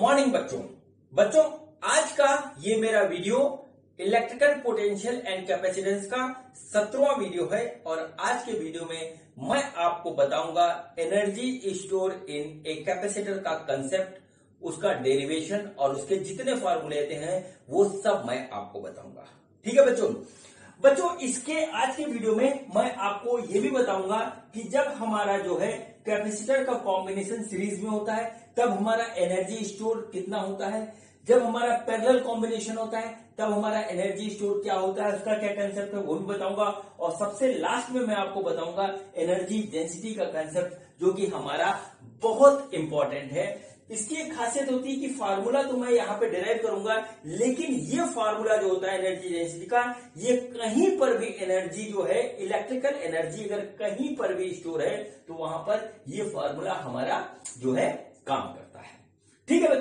Morning बच्चों आज का ये मेरा video electrical potential and capacitance का 17वां वीडियो है और आज के वीडियो में मैं आपको बताऊंगा energy store in a capacitor का कंसेप्ट, उसका डेरिवेशन और उसके जितने फार्मूले हैं वो सब मैं आपको बताऊंगा। ठीक है बच्चों, इसके आज के वीडियो में मैं आपको ये भी बताऊंगा कि जब हमारा जो है कैपेसिटर का कॉम्बिनेशन सीरीज में होता है तब हमारा एनर्जी स्टोर कितना होता है, जब हमारा पैरेलल कॉम्बिनेशन होता है तब हमारा एनर्जी स्टोर क्या होता है, उसका क्या कंसेप्ट है वो भी बताऊंगा और सबसे लास्ट में मैं आपको बताऊंगा एनर्जी डेंसिटी का कंसेप्ट जो कि हमारा बहुत इंपॉर्टेंट है। इसकी एक खासियत होती है कि फार्मूला तो मैं यहाँ पे डिराइव करूंगा, लेकिन ये फार्मूला जो होता है एनर्जी डेंसिटी का, ये कहीं पर भी एनर्जी जो है इलेक्ट्रिकल एनर्जी अगर कहीं पर भी स्टोर है तो वहां पर ये फार्मूला हमारा जो है काम करता है। ठीक है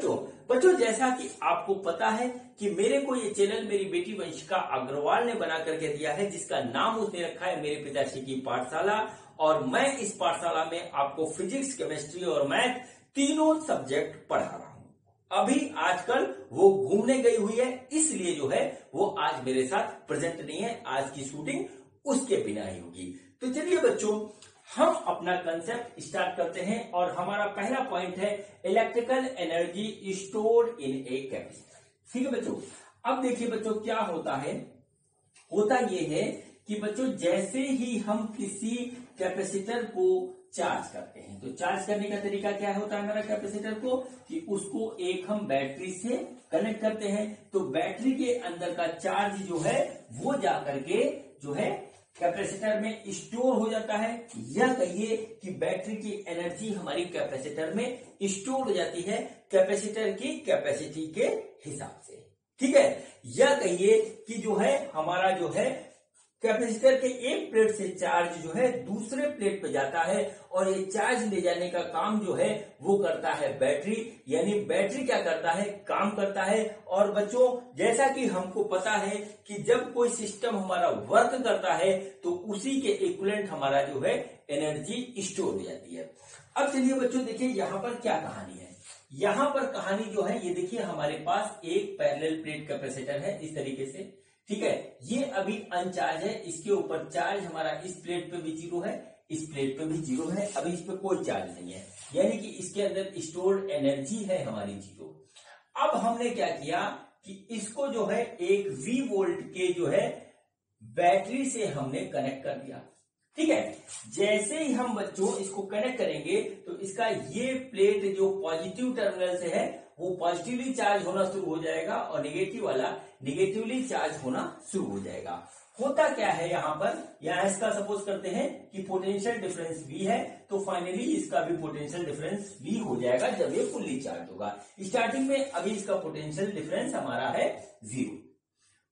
बच्चों, जैसा कि आपको पता है कि मेरे को ये चैनल मेरी बेटी वंशिका अग्रवाल ने बना करके दिया है, जिसका नाम उसने रखा है मेरे पिताश्री की पाठशाला, और मैं इस पाठशाला में आपको फिजिक्स, केमिस्ट्री और मैथ तीनों सब्जेक्ट पढ़ा रहा हूं। अभी आजकल वो घूमने गई हुई है, इसलिए जो है वो आज मेरे साथ प्रेजेंट नहीं है, आज की शूटिंग उसके बिना ही होगी। तो चलिए बच्चों, हम अपना कंसेप्ट स्टार्ट करते हैं और हमारा पहला पॉइंट है electrical energy stored in a capacitor. ठीक है बच्चों, अब देखिए बच्चों क्या होता है, होता ये है कि बच्चों जैसे ही हम किसी कैपेसिटर को चार्ज करते हैं तो चार्ज करने का तरीका क्या होता है हमारा कैपेसिटर को, कि उसको एक हम बैटरी से कनेक्ट करते हैं तो बैटरी के अंदर का चार्ज जो है वो जाकर के जो है कैपेसिटर में स्टोर हो जाता है, या कहिए कि बैटरी की एनर्जी हमारी कैपेसिटर में स्टोर हो जाती है कैपेसिटर की कैपेसिटी के हिसाब से। ठीक है, या कहिए कि जो है हमारा जो है कैपेसिटर के एक प्लेट से चार्ज जो है दूसरे प्लेट पे जाता है और ये चार्ज ले जाने का काम जो है वो करता है बैटरी, यानी बैटरी क्या करता है, काम करता है। और बच्चों जैसा कि हमको पता है कि जब कोई सिस्टम हमारा वर्क करता है तो उसी के इक्विवेलेंट हमारा जो है एनर्जी स्टोर हो जाती है। अब चलिए बच्चों देखिए यहाँ पर क्या कहानी है, यहाँ पर कहानी जो है ये देखिए हमारे पास एक पैरेलल प्लेट कैपेसिटर है इस तरीके से। ठीक है, ये अभी अनचार्ज है, इसके ऊपर चार्ज हमारा इस प्लेट पे भी 0 है, इस प्लेट पे भी 0 है, अभी इस पे कोई चार्ज नहीं है, यानी कि इसके अंदर स्टोर्ड एनर्जी है हमारी 0। अब हमने क्या किया कि इसको जो है एक V वोल्ट के जो है बैटरी से हमने कनेक्ट कर दिया। ठीक है, जैसे ही हम बच्चों इसको कनेक्ट करेंगे तो इसका ये प्लेट जो पॉजिटिव टर्मिनल से है वो पॉजिटिवली चार्ज होना शुरू हो जाएगा और नेगेटिव वाला नेगेटिवली चार्ज होना शुरू हो जाएगा। होता क्या है यहाँ पर, यहाँ इसका सपोज करते हैं कि पोटेंशियल डिफरेंस V है तो फाइनली इसका भी पोटेंशियल डिफरेंस V हो जाएगा जब ये फुल्ली चार्ज होगा। स्टार्टिंग में अभी इसका पोटेंशियल डिफरेंस हमारा है 0।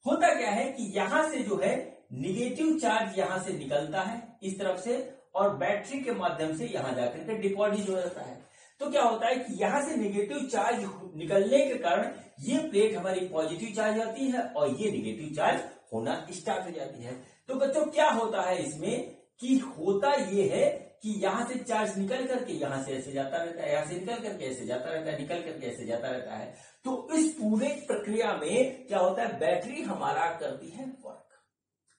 होता क्या है कि यहां से जो है निगेटिव चार्ज यहां से निकलता है इस तरफ से और बैटरी के माध्यम से यहां जाकर के डिपॉजिट हो जाता है। तो क्या होता है कि यहां से नेगेटिव चार्ज निकलने के कारण ये प्लेट हमारी पॉजिटिव चार्ज आती है और ये नेगेटिव चार्ज होना स्टार्ट हो जाती है। तो बच्चों क्या होता है इसमें कि होता ये है कि यहां से चार्ज निकल करके यहां से ऐसे जाता रहता है, यहां से निकल करके ऐसे जाता रहता है, निकल करके ऐसे जाता रहता है। तो इस पूरे प्रक्रिया में क्या होता है, बैटरी हमारा करती है वर्क,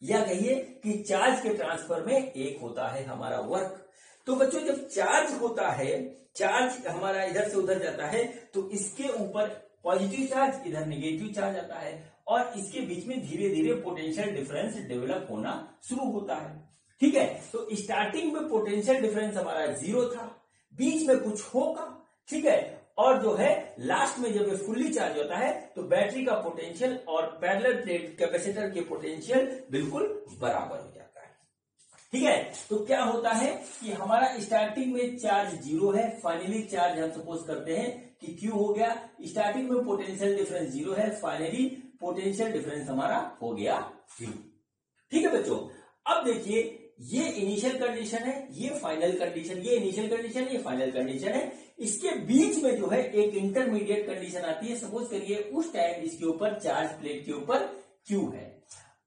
या कहिए कि चार्ज के ट्रांसफर में एक होता है हमारा वर्क। तो बच्चों जब चार्ज होता है, चार्ज हमारा इधर से उधर जाता है तो इसके ऊपर पॉजिटिव चार्ज, इधर नेगेटिव चार्ज आता है और इसके बीच में धीरे धीरे पोटेंशियल डिफरेंस डेवलप होना शुरू होता है। ठीक है, तो स्टार्टिंग में पोटेंशियल डिफरेंस हमारा 0 था, बीच में कुछ होगा, ठीक है, और जो है लास्ट में जब ये फुल्ली चार्ज होता है तो बैटरी का पोटेंशियल और पैरेलल प्लेट कैपेसिटर के पोटेंशियल बिल्कुल बराबर हो जाता है। ठीक है, तो क्या होता है कि हमारा स्टार्टिंग में चार्ज 0 है, फाइनली चार्ज हम सपोज करते हैं कि Q हो गया, स्टार्टिंग में पोटेंशियल डिफरेंस 0 है, फाइनली पोटेंशियल डिफरेंस हमारा हो गया 0। ठीक है बच्चों, अब देखिए ये इनिशियल कंडीशन है, ये फाइनल कंडीशन, ये इनिशियल कंडीशन, ये फाइनल कंडीशन है। इसके बीच में जो है एक इंटरमीडिएट कंडीशन आती है। सपोज करिए उस टाइम इसके ऊपर चार्ज प्लेट के ऊपर Q है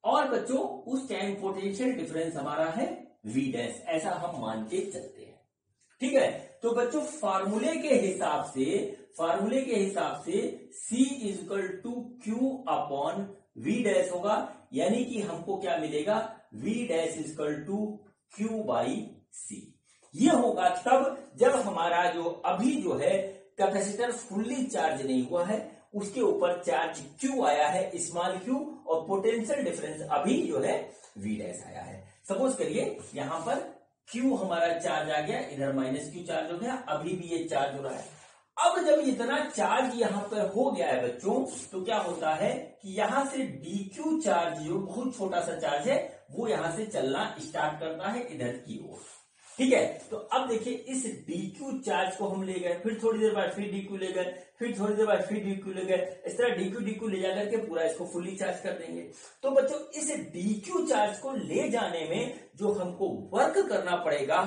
और बच्चों उस टाइम पोटेंशियल डिफरेंस हमारा है V डैश, ऐसा हम मान के चलते हैं। ठीक है, तो बच्चों फार्मूले के हिसाब से C equal to Q upon V dash होगा, यानी कि हमको क्या मिलेगा, V dash equal to Q by C। ये होगा तब जब हमारा जो अभी जो है कैपेसिटर फुल्ली चार्ज नहीं हुआ है, उसके ऊपर चार्ज Q आया है, स्मॉल q, और पोटेंशियल डिफरेंस अभी जो है V डैश आया है। सपोज करिए यहां पर Q हमारा चार्ज आ गया, इधर माइनस Q चार्ज हो गया, अभी भी ये चार्ज हो रहा है। अब जब इतना चार्ज यहां पर हो गया है बच्चों, तो क्या होता है कि यहां से dq चार्ज जो बहुत छोटा सा चार्ज है वो यहां से चलना स्टार्ट करता है इधर की ओर। ठीक है, तो अब देखिए इस dq चार्ज को हम ले गए, फिर थोड़ी देर बाद फिर dq ले गए, फिर थोड़ी देर बाद फिर dq ले गए, इस तरह dq ले जाकर के पूरा इसको फुल्ली चार्ज कर देंगे। तो बच्चों इस dq चार्ज को ले जाने में जो हमको वर्क करना पड़ेगा,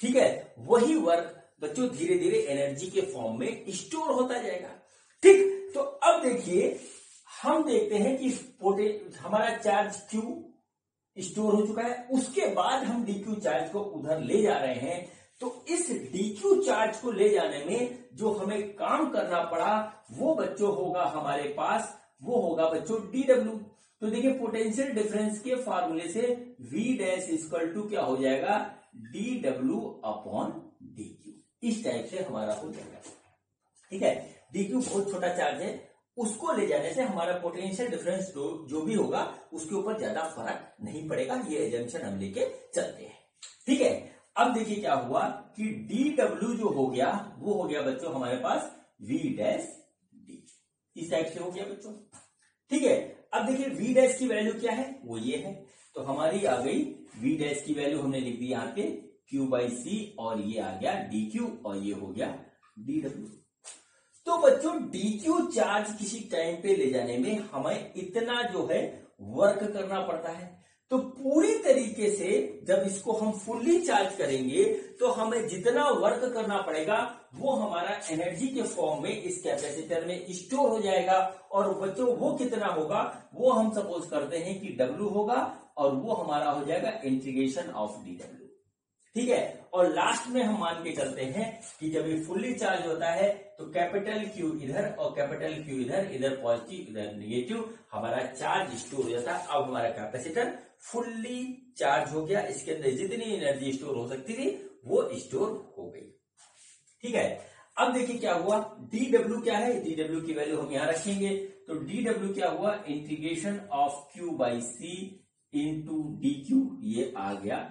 ठीक है, वही वर्क बच्चों धीरे धीरे एनर्जी के फॉर्म में स्टोर होता जाएगा। ठीक, तो अब देखिए हम देखते हैं कि हमारा चार्ज Q स्टोर हो चुका है, उसके बाद हम dq चार्ज को उधर ले जा रहे हैं। तो इस dq चार्ज को ले जाने में जो हमें काम करना पड़ा वो बच्चों होगा हमारे पास, वो होगा बच्चों dw। तो देखिए पोटेंशियल डिफरेंस के फार्मूले से V डैश इक्वल टू क्या हो जाएगा, dw अपॉन dq। इस टाइप से हमारा हो जाएगा। ठीक है, dq बहुत छोटा चार्ज है, उसको ले जाने से हमारा पोटेंशियल डिफरेंस जो भी होगा उसके ऊपर ज्यादा फर्क नहीं पड़ेगा, ये एजम्पशन हम लेके चलते हैं। ठीक है, अब देखिए क्या हुआ कि dw जो हो गया वो हो गया बच्चों हमारे पास V डैश d, इस टाइप से हो गया बच्चों। ठीक है, अब देखिए V डैश की वैल्यू क्या है, वो ये है, तो हमारी आ गई V डैश की वैल्यू हमने लिख दी यहाँ पे Q बाई C, और ये आ गया dq, और ये हो गया dw। तो बच्चों dq चार्ज किसी टाइम पे ले जाने में हमें इतना जो है वर्क करना पड़ता है। तो पूरी तरीके से जब इसको हम फुल्ली चार्ज करेंगे तो हमें जितना वर्क करना पड़ेगा वो हमारा एनर्जी के फॉर्म में इस कैपेसिटर में स्टोर हो जाएगा। और बच्चों वो कितना होगा, वो हम सपोज करते हैं कि W होगा, और वो हमारा हो जाएगा इंटीग्रेशन ऑफ dw। ठीक है, और लास्ट में हम मान के चलते हैं कि जब ये फुल्ली चार्ज होता है तो कैपिटल Q इधर और कैपिटल Q इधर, इधर पॉजिटिव इधर नेगेटिव, हमारा चार्ज स्टोर हो जाता है। अब हमारा कैपेसिटर फुल्ली चार्ज हो गया, इसके अंदर जितनी एनर्जी स्टोर हो सकती थी वो स्टोर हो गई। ठीक है, अब देखिए क्या हुआ, dw क्या है, dw की वैल्यू हम यहां रखेंगे, तो dw क्या हुआ, integration of Q by C into dq, ये आ गया।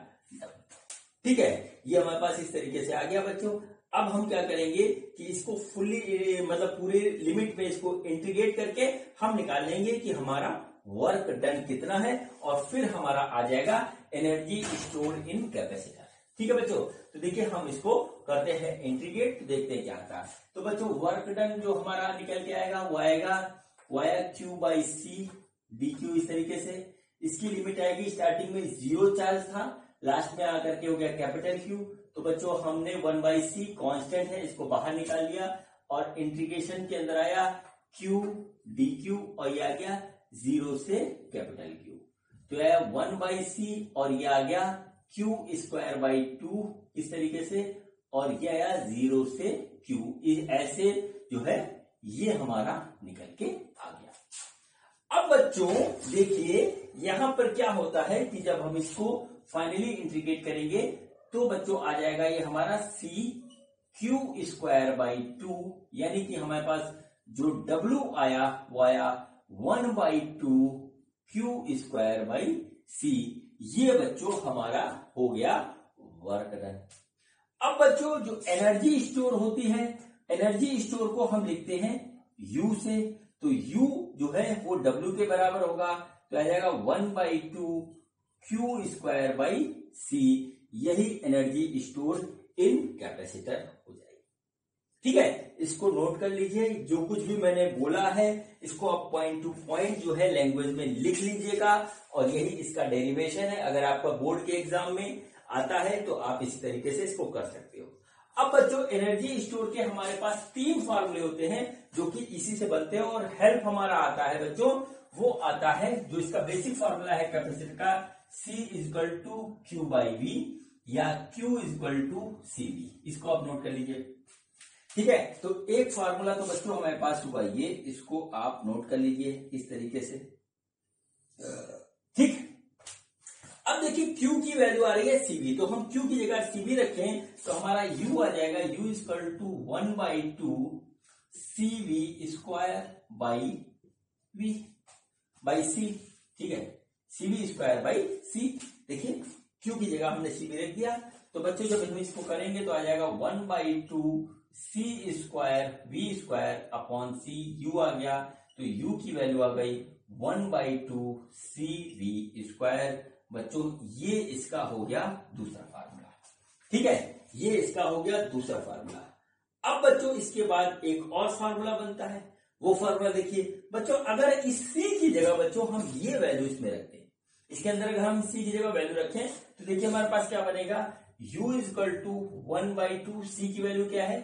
ठीक है, ये हमारे पास इस तरीके से आ गया बच्चों। अब हम क्या करेंगे कि इसको फुल्ली मतलब पूरे लिमिट में इसको इंटीग्रेट करके हम निकाल लेंगे कि हमारा वर्क डन कितना है, और फिर हमारा आ जाएगा एनर्जी स्टोर्ड इन कैपेसिटर। ठीक है बच्चों, तो देखिए हम इसको करते हैं इंटीग्रेट, तो देखते हैं क्या आता है। तो बच्चों वर्क डन जो हमारा निकल के आएगा वो आएगा Q बाई C dq, इस तरीके से इसकी लिमिट आएगी। स्टार्टिंग में 0 चार्ज था, लास्ट में आकर के हो गया कैपिटल Q। तो बच्चों हमने 1/c कांस्टेंट है, इसको बाहर निकाल लिया, और इंटीग्रेशन के अंदर आया Q dq, और ये आ गया 0 से कैपिटल Q, तो आया 1/c, और ये आ गया Q स्क्वायर बाई 2 इस तरीके से, और ये आया 0 से Q, ऐसे जो है ये हमारा निकल के आ गया। अब बच्चों देखिए यहां पर क्या होता है कि जब हम इसको फाइनली इंटीग्रेट करेंगे तो बच्चों आ जाएगा ये हमारा C Q स्क्वायर बाई 2, यानी कि हमारे पास जो W आया वो आया 1/2 Q स्क्वायर बाई C। ये बच्चों हमारा हो गया वर्क डन। अब बच्चों जो एनर्जी स्टोर होती है, एनर्जी स्टोर को हम लिखते हैं U से, तो U जो है वो W के बराबर होगा, तो आ जाएगा 1/2 Q स्क्वायर बाई C। यही एनर्जी स्टोर इन कैपेसिटर हो जाएगी। ठीक है, इसको नोट कर लीजिए, जो कुछ भी मैंने बोला है इसको आप पॉइंट टू पॉइंट जो है लैंग्वेज में लिख लीजिएगा, और यही इसका डेरिवेशन है। अगर आपका बोर्ड के एग्जाम में आता है तो आप इसी तरीके से इसको कर सकते हो। अब बच्चों एनर्जी स्टोर के हमारे पास 3 फार्मूले होते हैं जो कि इसी से बनते हैं, और हेल्प हमारा आता है बच्चों, वो आता है जो इसका बेसिक फार्मूला है कैपेसिटर का, C equal to Q by V, या Q इक्वल टू CV। इसको आप नोट कर लीजिए। ठीक है, तो एक फार्मूला तो बच्चों हमारे पास हुआ ये, इसको आप नोट कर लीजिए इस तरीके से। ठीक, अब देखिए Q की वैल्यू आ रही है CV, तो हम Q की जगह CV रखें तो हमारा U आ जाएगा U equal to 1/2 CV square by C। ठीक है, CV स्क्वायर बाई C। देखिए Q की जगह हमने CV रख दिया, तो बच्चों जब हम इसको करेंगे तो आ जाएगा 1/2 C square V square upon C। U आ गया, तो U की वैल्यू आ गई 1/2 CV स्क्वायर। बच्चों ये इसका हो गया दूसरा फार्मूला। ठीक है, ये इसका हो गया दूसरा फार्मूला। अब बच्चों इसके बाद एक और फार्मूला बनता है, वो फार्मूला देखिए बच्चों, अगर इस C की जगह बच्चों हम ये वैल्यू इसमें रखते हैं, इसके अंदर अगर हम C की जगह वैल्यू रखें तो देखिए हमारे पास क्या बनेगा, U इक्वल टू 1/2 C की वैल्यू क्या है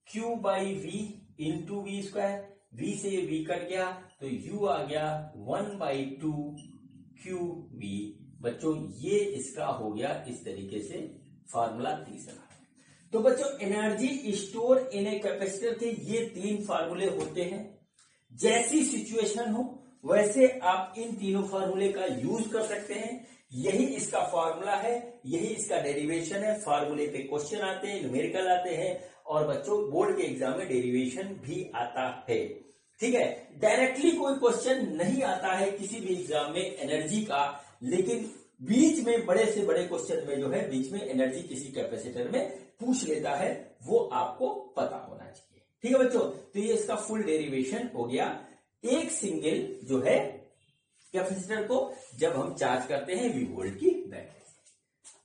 Q by V into V square. V से ये V कट गया तो U आ गया 1/2 QV। बच्चों ये इसका हो गया इस तरीके से फार्मूला तीसरा। तो बच्चों energy store in a capacitor के ये तीन फार्मूले होते हैं। जैसी सिचुएशन हो वैसे आप इन तीनों फार्मूले का यूज कर सकते हैं। यही इसका फार्मूला है, यही इसका डेरिवेशन है। फार्मूले पे क्वेश्चन आते हैं, न्यूमेरिकल आते हैं, और बच्चों बोर्ड के एग्जाम में डेरिवेशन भी आता है। ठीक है, डायरेक्टली कोई क्वेश्चन नहीं आता है किसी भी एग्जाम में एनर्जी का, लेकिन बीच में बड़े से बड़े क्वेश्चन में जो है बीच में एनर्जी किसी कैपेसिटर में पूछ लेता है, वो आपको पता होना चाहिए। ठीक है बच्चों, तो ये इसका फुल डेरिवेशन हो गया। एक सिंगल जो है कैपेसिटर को जब हम चार्ज करते हैं V वोल्ट की बैटरी से।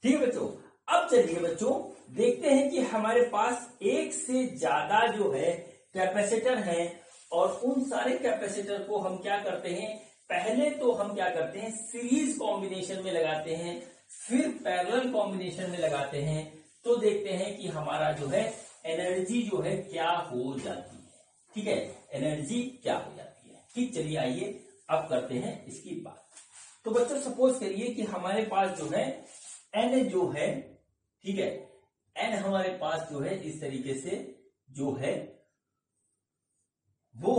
ठीक है बच्चों, अब चलिए बच्चों देखते हैं कि हमारे पास एक से ज्यादा जो है कैपेसिटर है, और उन सारे कैपेसिटर को हम क्या करते हैं, पहले तो हम क्या करते हैं सीरीज कॉम्बिनेशन में लगाते हैं, फिर पैरेलल कॉम्बिनेशन में लगाते हैं, तो देखते हैं कि हमारा जो है एनर्जी जो है क्या हो जाती है। ठीक है, एनर्जी क्या हो जाती है। ठीक, चलिए आइए अब करते हैं इसकी बात। तो बच्चों सपोज करिए कि हमारे पास जो है एन जो है, ठीक है, एन हमारे पास जो है इस तरीके से जो है वो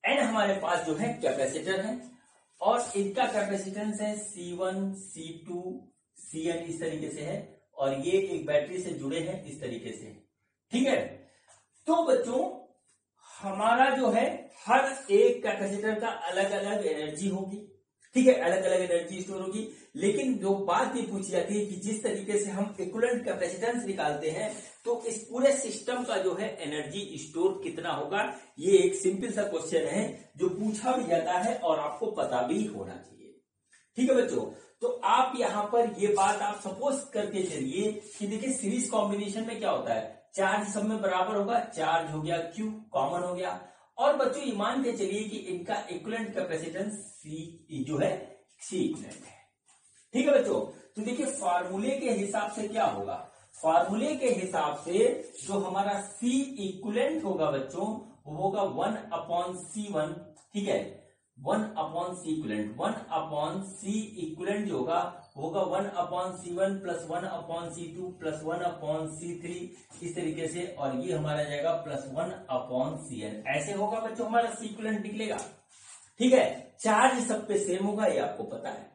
एन हमारे पास जो है कैपेसिटर है, और इनका कैपेसिटेंस है C1 C2 Cn इस तरीके से है, और ये एक बैटरी से जुड़े हैं इस तरीके से। ठीक है, तो बच्चों हमारा जो है हर एक कैपेसिटर का अलग अलग एनर्जी होगी। ठीक है, अलग अलग एनर्जी स्टोर होगी, लेकिन जो बात ये पूछी जाती है कि जिस तरीके से हम इक्विवेलेंट कैपेसिटेंस निकालते हैं, तो इस पूरे सिस्टम का जो है एनर्जी स्टोर कितना होगा, ये एक सिंपल सा क्वेश्चन है जो पूछा भी जाता है और आपको पता भी होना चाहिए। ठीक है बच्चों, तो आप यहां पर ये बात आप सपोज करके चलिए कि देखिए सीरीज कॉम्बिनेशन में क्या होता है, चार्ज सब में बराबर होगा, चार्ज हो गया Q कॉमन हो गया, और बच्चों ये मान के चलिए कि इनका इक्विवेलेंट कैपेसिटेंस C जो है C इक्विवेलेंट है। ठीक है बच्चों, तो देखिए फार्मूले के हिसाब से क्या होगा, फार्मूले के हिसाब से जो हमारा C इक्विवेलेंट होगा बच्चों वो होगा 1/C1। ठीक है, 1/C इक्विवेलेंट, 1/C इक्विवेलेंट जो होगा 1/C1 plus 1/C2 plus 1/C3 इस तरीके से, और ये हमारा जाएगा प्लस 1/Cn। ऐसे होगा बच्चों हमारा C इक्विवेलेंट निकलेगा। ठीक है, चार्ज सब पे सेम होगा, ये आपको पता है।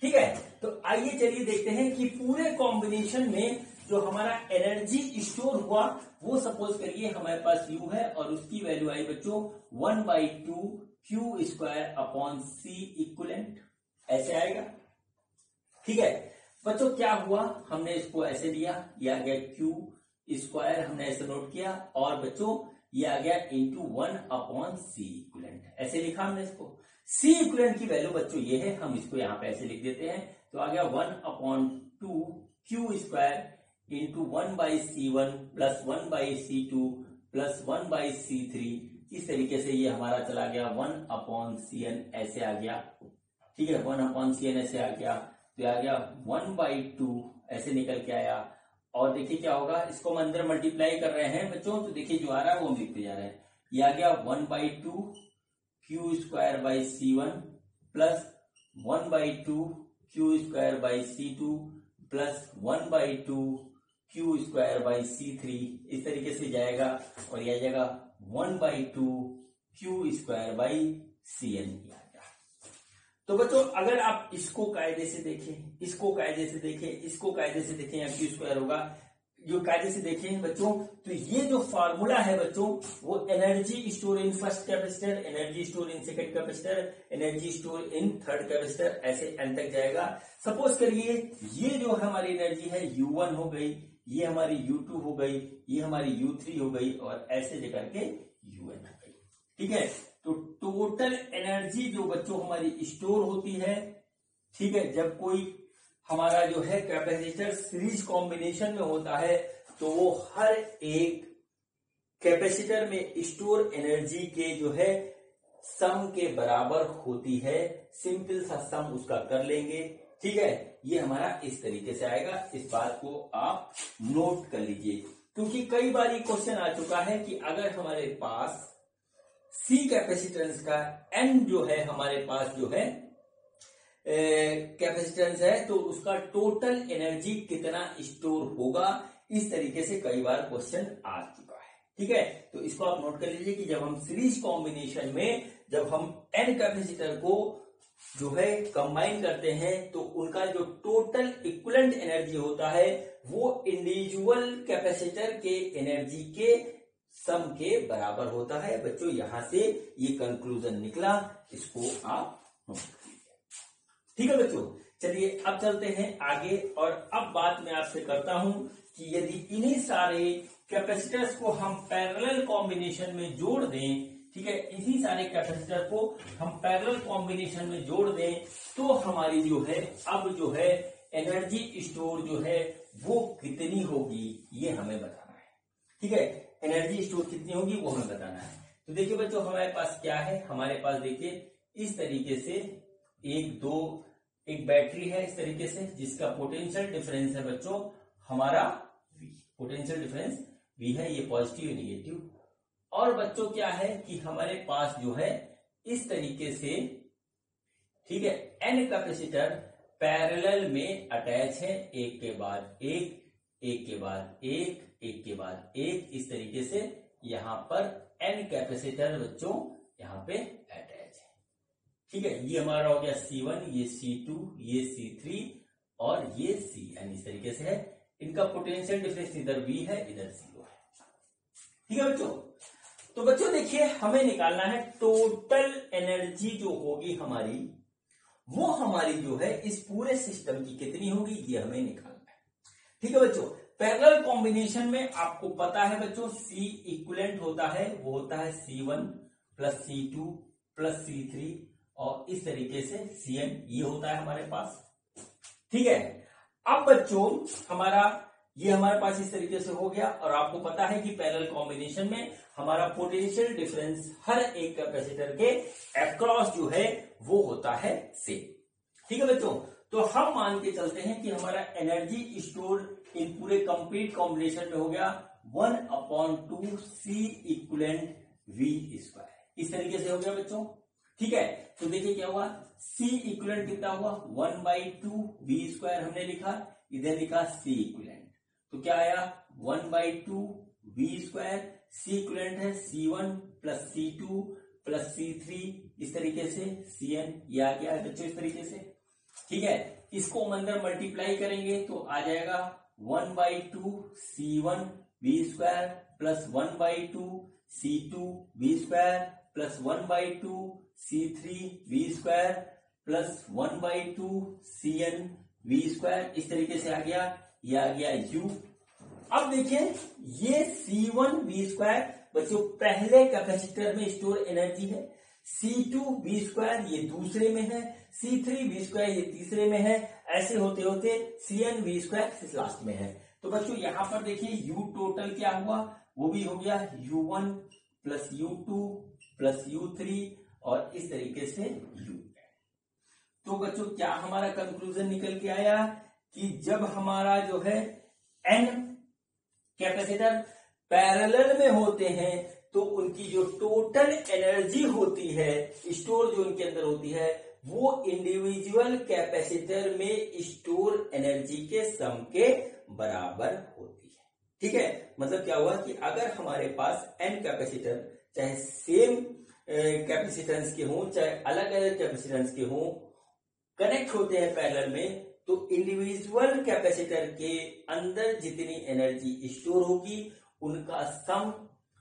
ठीक है, तो आइए चलिए देखते हैं कि पूरे कॉम्बिनेशन में जो हमारा एनर्जी स्टोर हुआ वो सपोज करिए हमारे पास U है, और उसकी वैल्यू आई बच्चों 1/2 Q square upon C equivalent, ऐसे आएगा। ठीक है बच्चों, क्या हुआ, हमने इसको ऐसे लिया, ये आ गया Q स्क्वायर, हमने ऐसे नोट किया, और बच्चों ये आ गया इंटू 1/C इक्विवेलेंट, ऐसे लिखा हमने इसको। C इक्विवेलेंट की वैल्यू बच्चों ये है, हम इसको यहाँ पे ऐसे लिख देते हैं, तो आ गया 1/2 Q square into 1/C1 plus 1/C2 plus 1/C3 इस तरीके से, ये हमारा चला गया 1/Cn, ऐसे आ गया। ठीक है, 1/Cn ऐसे आ गया, तो आ गया 1/2 ऐसे निकल के आया, और देखिए क्या होगा, इसको हम अंदर मल्टीप्लाई कर रहे हैं बच्चों, तो देखिए जो आ रहा है वो हम लिखते जा रहे हैं, ये आ गया 1/2 Q square by C1 plus 1/2 Q square by C2 plus 1/2 Q square by C3 इस तरीके से जाएगा और यह जाएगा 1/2 क्यू स्क्वायर बाई Cn। तो बच्चों अगर आप इसको कायदे से देखें, इसको कायदे से देखें, इसको कायदे से देखें, या क्यू स्क्वायर होगा, जो कायदे से देखें बच्चों, तो ये जो फार्मूला है बच्चों वो energy store in first capacitor, energy store in second capacitor, energy store in third capacitor, ऐसे एन तक जाएगा। सपोज करिए ये जो हमारी एनर्जी है U1 हो गई, ये हमारी U2 हो गई, ये हमारी U3 हो गई और ऐसे लेकर के UN हो गई। ठीक है, तो टोटल एनर्जी जो बच्चों हमारी स्टोर होती है, ठीक है, जब कोई हमारा जो है कैपेसिटर सीरीज कॉम्बिनेशन में होता है तो वो हर एक कैपेसिटर में स्टोर एनर्जी के जो है सम के बराबर होती है। सिंपल सा सम उसका कर लेंगे। ठीक है, ये हमारा इस तरीके से आएगा। इस बात को आप नोट कर लीजिए, क्योंकि कई बार ये क्वेश्चन आ चुका है कि अगर हमारे पास C कैपेसिटेंस का N जो है हमारे पास जो है कैपेसिटेंस है तो उसका टोटल एनर्जी कितना स्टोर होगा, इस तरीके से कई बार क्वेश्चन आ चुका है। ठीक है, तो इसको आप नोट कर लीजिए कि जब हम सीरीज कॉम्बिनेशन में जब हम N कैपेसिटर को जो है कंबाइन करते हैं तो उनका जो टोटल इक्विवेलेंट एनर्जी होता है वो इंडिविजुअल कैपेसिटर के एनर्जी के सम के बराबर होता है। बच्चों यहां से ये कंक्लूजन निकला, इसको आप नोट कीजिए। ठीक है बच्चों, चलिए अब चलते हैं आगे और अब बात मैं आपसे करता हूं कि यदि इन्हीं सारे कैपेसिटर्स को हम पैरेलल कॉम्बिनेशन में जोड़ दें, ठीक है, इसी सारे कैपेसिटर को हम पैरेलल कॉम्बिनेशन में जोड़ दें तो हमारी जो है अब जो है एनर्जी स्टोर जो है वो कितनी होगी ये हमें बताना है। ठीक है, एनर्जी स्टोर कितनी होगी वो हमें बताना है। तो देखिए बच्चों हमारे पास क्या है, हमारे पास देखिए इस तरीके से एक बैटरी है इस तरीके से जिसका पोटेंशियल डिफरेंस है बच्चों हमारा V, पोटेंशियल डिफरेंस V है, ये पॉजिटिव नेगेटिव। और बच्चों क्या है कि हमारे पास जो है इस तरीके से, ठीक है, N कैपेसिटर पैरेलल में अटैच है, एक के बाद एक, एक के बाद एक, एक के बाद एक, इस तरीके से यहां पर N कैपेसिटर बच्चों यहां पे अटैच है। ठीक है, ये हमारा हो गया C1, ये C2, ये C3 और ये Cn, इस तरीके से है। इनका पोटेंशियल डिफरेंस इधर V है इधर 0 है। ठीक है बच्चों, तो बच्चों देखिए हमें निकालना है टोटल एनर्जी जो होगी हमारी, वो हमारी जो है इस पूरे सिस्टम की कितनी होगी ये हमें निकालना है। ठीक है बच्चों, पैरेलल कॉम्बिनेशन में आपको पता है बच्चों C इक्विवेलेंट होता है, वो होता है C1 plus C2 plus C3 और इस तरीके से Cn, ये होता है हमारे पास। ठीक है, अब बच्चों ये हमारे पास इस तरीके से हो गया और आपको पता है कि पैरेलल कॉम्बिनेशन में हमारा पोटेंशियल डिफरेंस हर एक कैपेसिटर के अक्रॉस जो है वो होता है सेम। ठीक है बच्चों, तो हम मान के चलते हैं कि हमारा एनर्जी स्टोर इन पूरे कंप्लीट कॉम्बिनेशन में हो गया 1/2 C इक्विवेलेंट V स्क्वायर, इस तरीके से हो गया बच्चों। ठीक है, तो देखिए क्या हुआ, C इक्विवेलेंट कितना हुआ 1/2 V स्क्वायर हमने लिखा, इधर लिखा C इक्विवेलेंट, तो क्या आया 1/2 V स्क्वायर। C इक्विवेलेंट है C1 plus C2 plus C3, इस तरीके से Cn, ये आ गया है बच्चों इस तरीके से। ठीक है, इसको हम अंदर मल्टीप्लाई करेंगे तो आ जाएगा 1/2 C1 V square plus 1/2 C2 V square plus 1/2 C3 V square plus 1/2 Cn V square, इस तरीके से आ गया, ये आ गया U। अब देखिए ये C1 V स्क्वायर बच्चों पहले कैपेसिटर में स्टोर एनर्जी है, C2 V स्क्वायर ये दूसरे में है, C3 V स्क्वायर ये तीसरे में है, ऐसे होते होते Cn V स्क्वायर लास्ट में है। तो बच्चों यहां पर देखिए U टोटल क्या हुआ, वो भी हो गया U1 plus U2 plus U3 और इस तरीके से U। तो बच्चों क्या हमारा कंक्लूजन निकल के आया कि जब हमारा जो है N कैपेसिटर पैरेलल में होते हैं तो उनकी जो टोटल एनर्जी होती है स्टोर जो उनके अंदर होती है वो इंडिविजुअल कैपेसिटर में स्टोर एनर्जी के सम के बराबर होती है। ठीक है, मतलब क्या हुआ कि अगर हमारे पास n कैपेसिटर चाहे सेम कैपेसिटेंस के हों चाहे अलग अलग कैपेसिटेंस के हों, कनेक्ट होते हैं पैरेलल में, तो इंडिविजुअल कैपेसिटर के अंदर जितनी एनर्जी स्टोर होगी उनका सम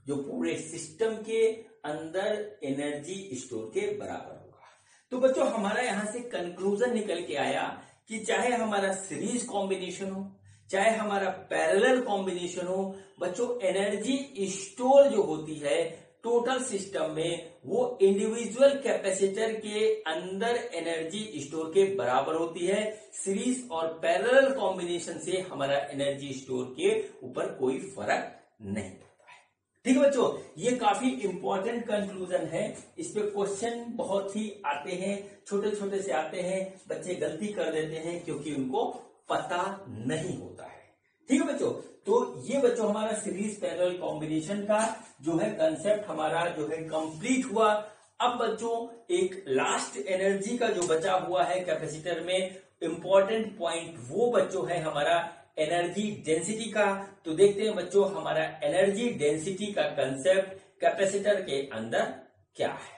जो पूरे सिस्टम के अंदर एनर्जी स्टोर के बराबर होगा। तो बच्चों हमारा यहां से कंक्लूजन निकल के आया कि चाहे हमारा सीरीज कॉम्बिनेशन हो चाहे हमारा पैरेलल कॉम्बिनेशन हो, बच्चों एनर्जी स्टोर जो होती है टोटल सिस्टम में वो इंडिविजुअल कैपेसिटर के अंदर एनर्जी स्टोर के बराबर होती है। सीरीज और पैरेलल कॉम्बिनेशन से हमारा एनर्जी स्टोर के ऊपर कोई फर्क नहीं पड़ता है। ठीक है बच्चों, ये काफी इंपॉर्टेंट कंक्लूजन है। इस पे क्वेश्चन बहुत ही आते हैं, छोटे छोटे से आते हैं, बच्चे गलती कर देते हैं क्योंकि उनको पता नहीं होता है। ठीक है बच्चों, तो ये बच्चों हमारा सीरीज पैरेलल कॉम्बिनेशन का जो है कंसेप्ट हमारा जो है कंप्लीट हुआ। अब बच्चों एक लास्ट एनर्जी का जो बचा हुआ है कैपेसिटर में इंपॉर्टेंट पॉइंट, वो बच्चों है हमारा एनर्जी डेंसिटी का। तो देखते हैं बच्चों हमारा एनर्जी डेंसिटी का कंसेप्ट कैपेसिटर के अंदर क्या है।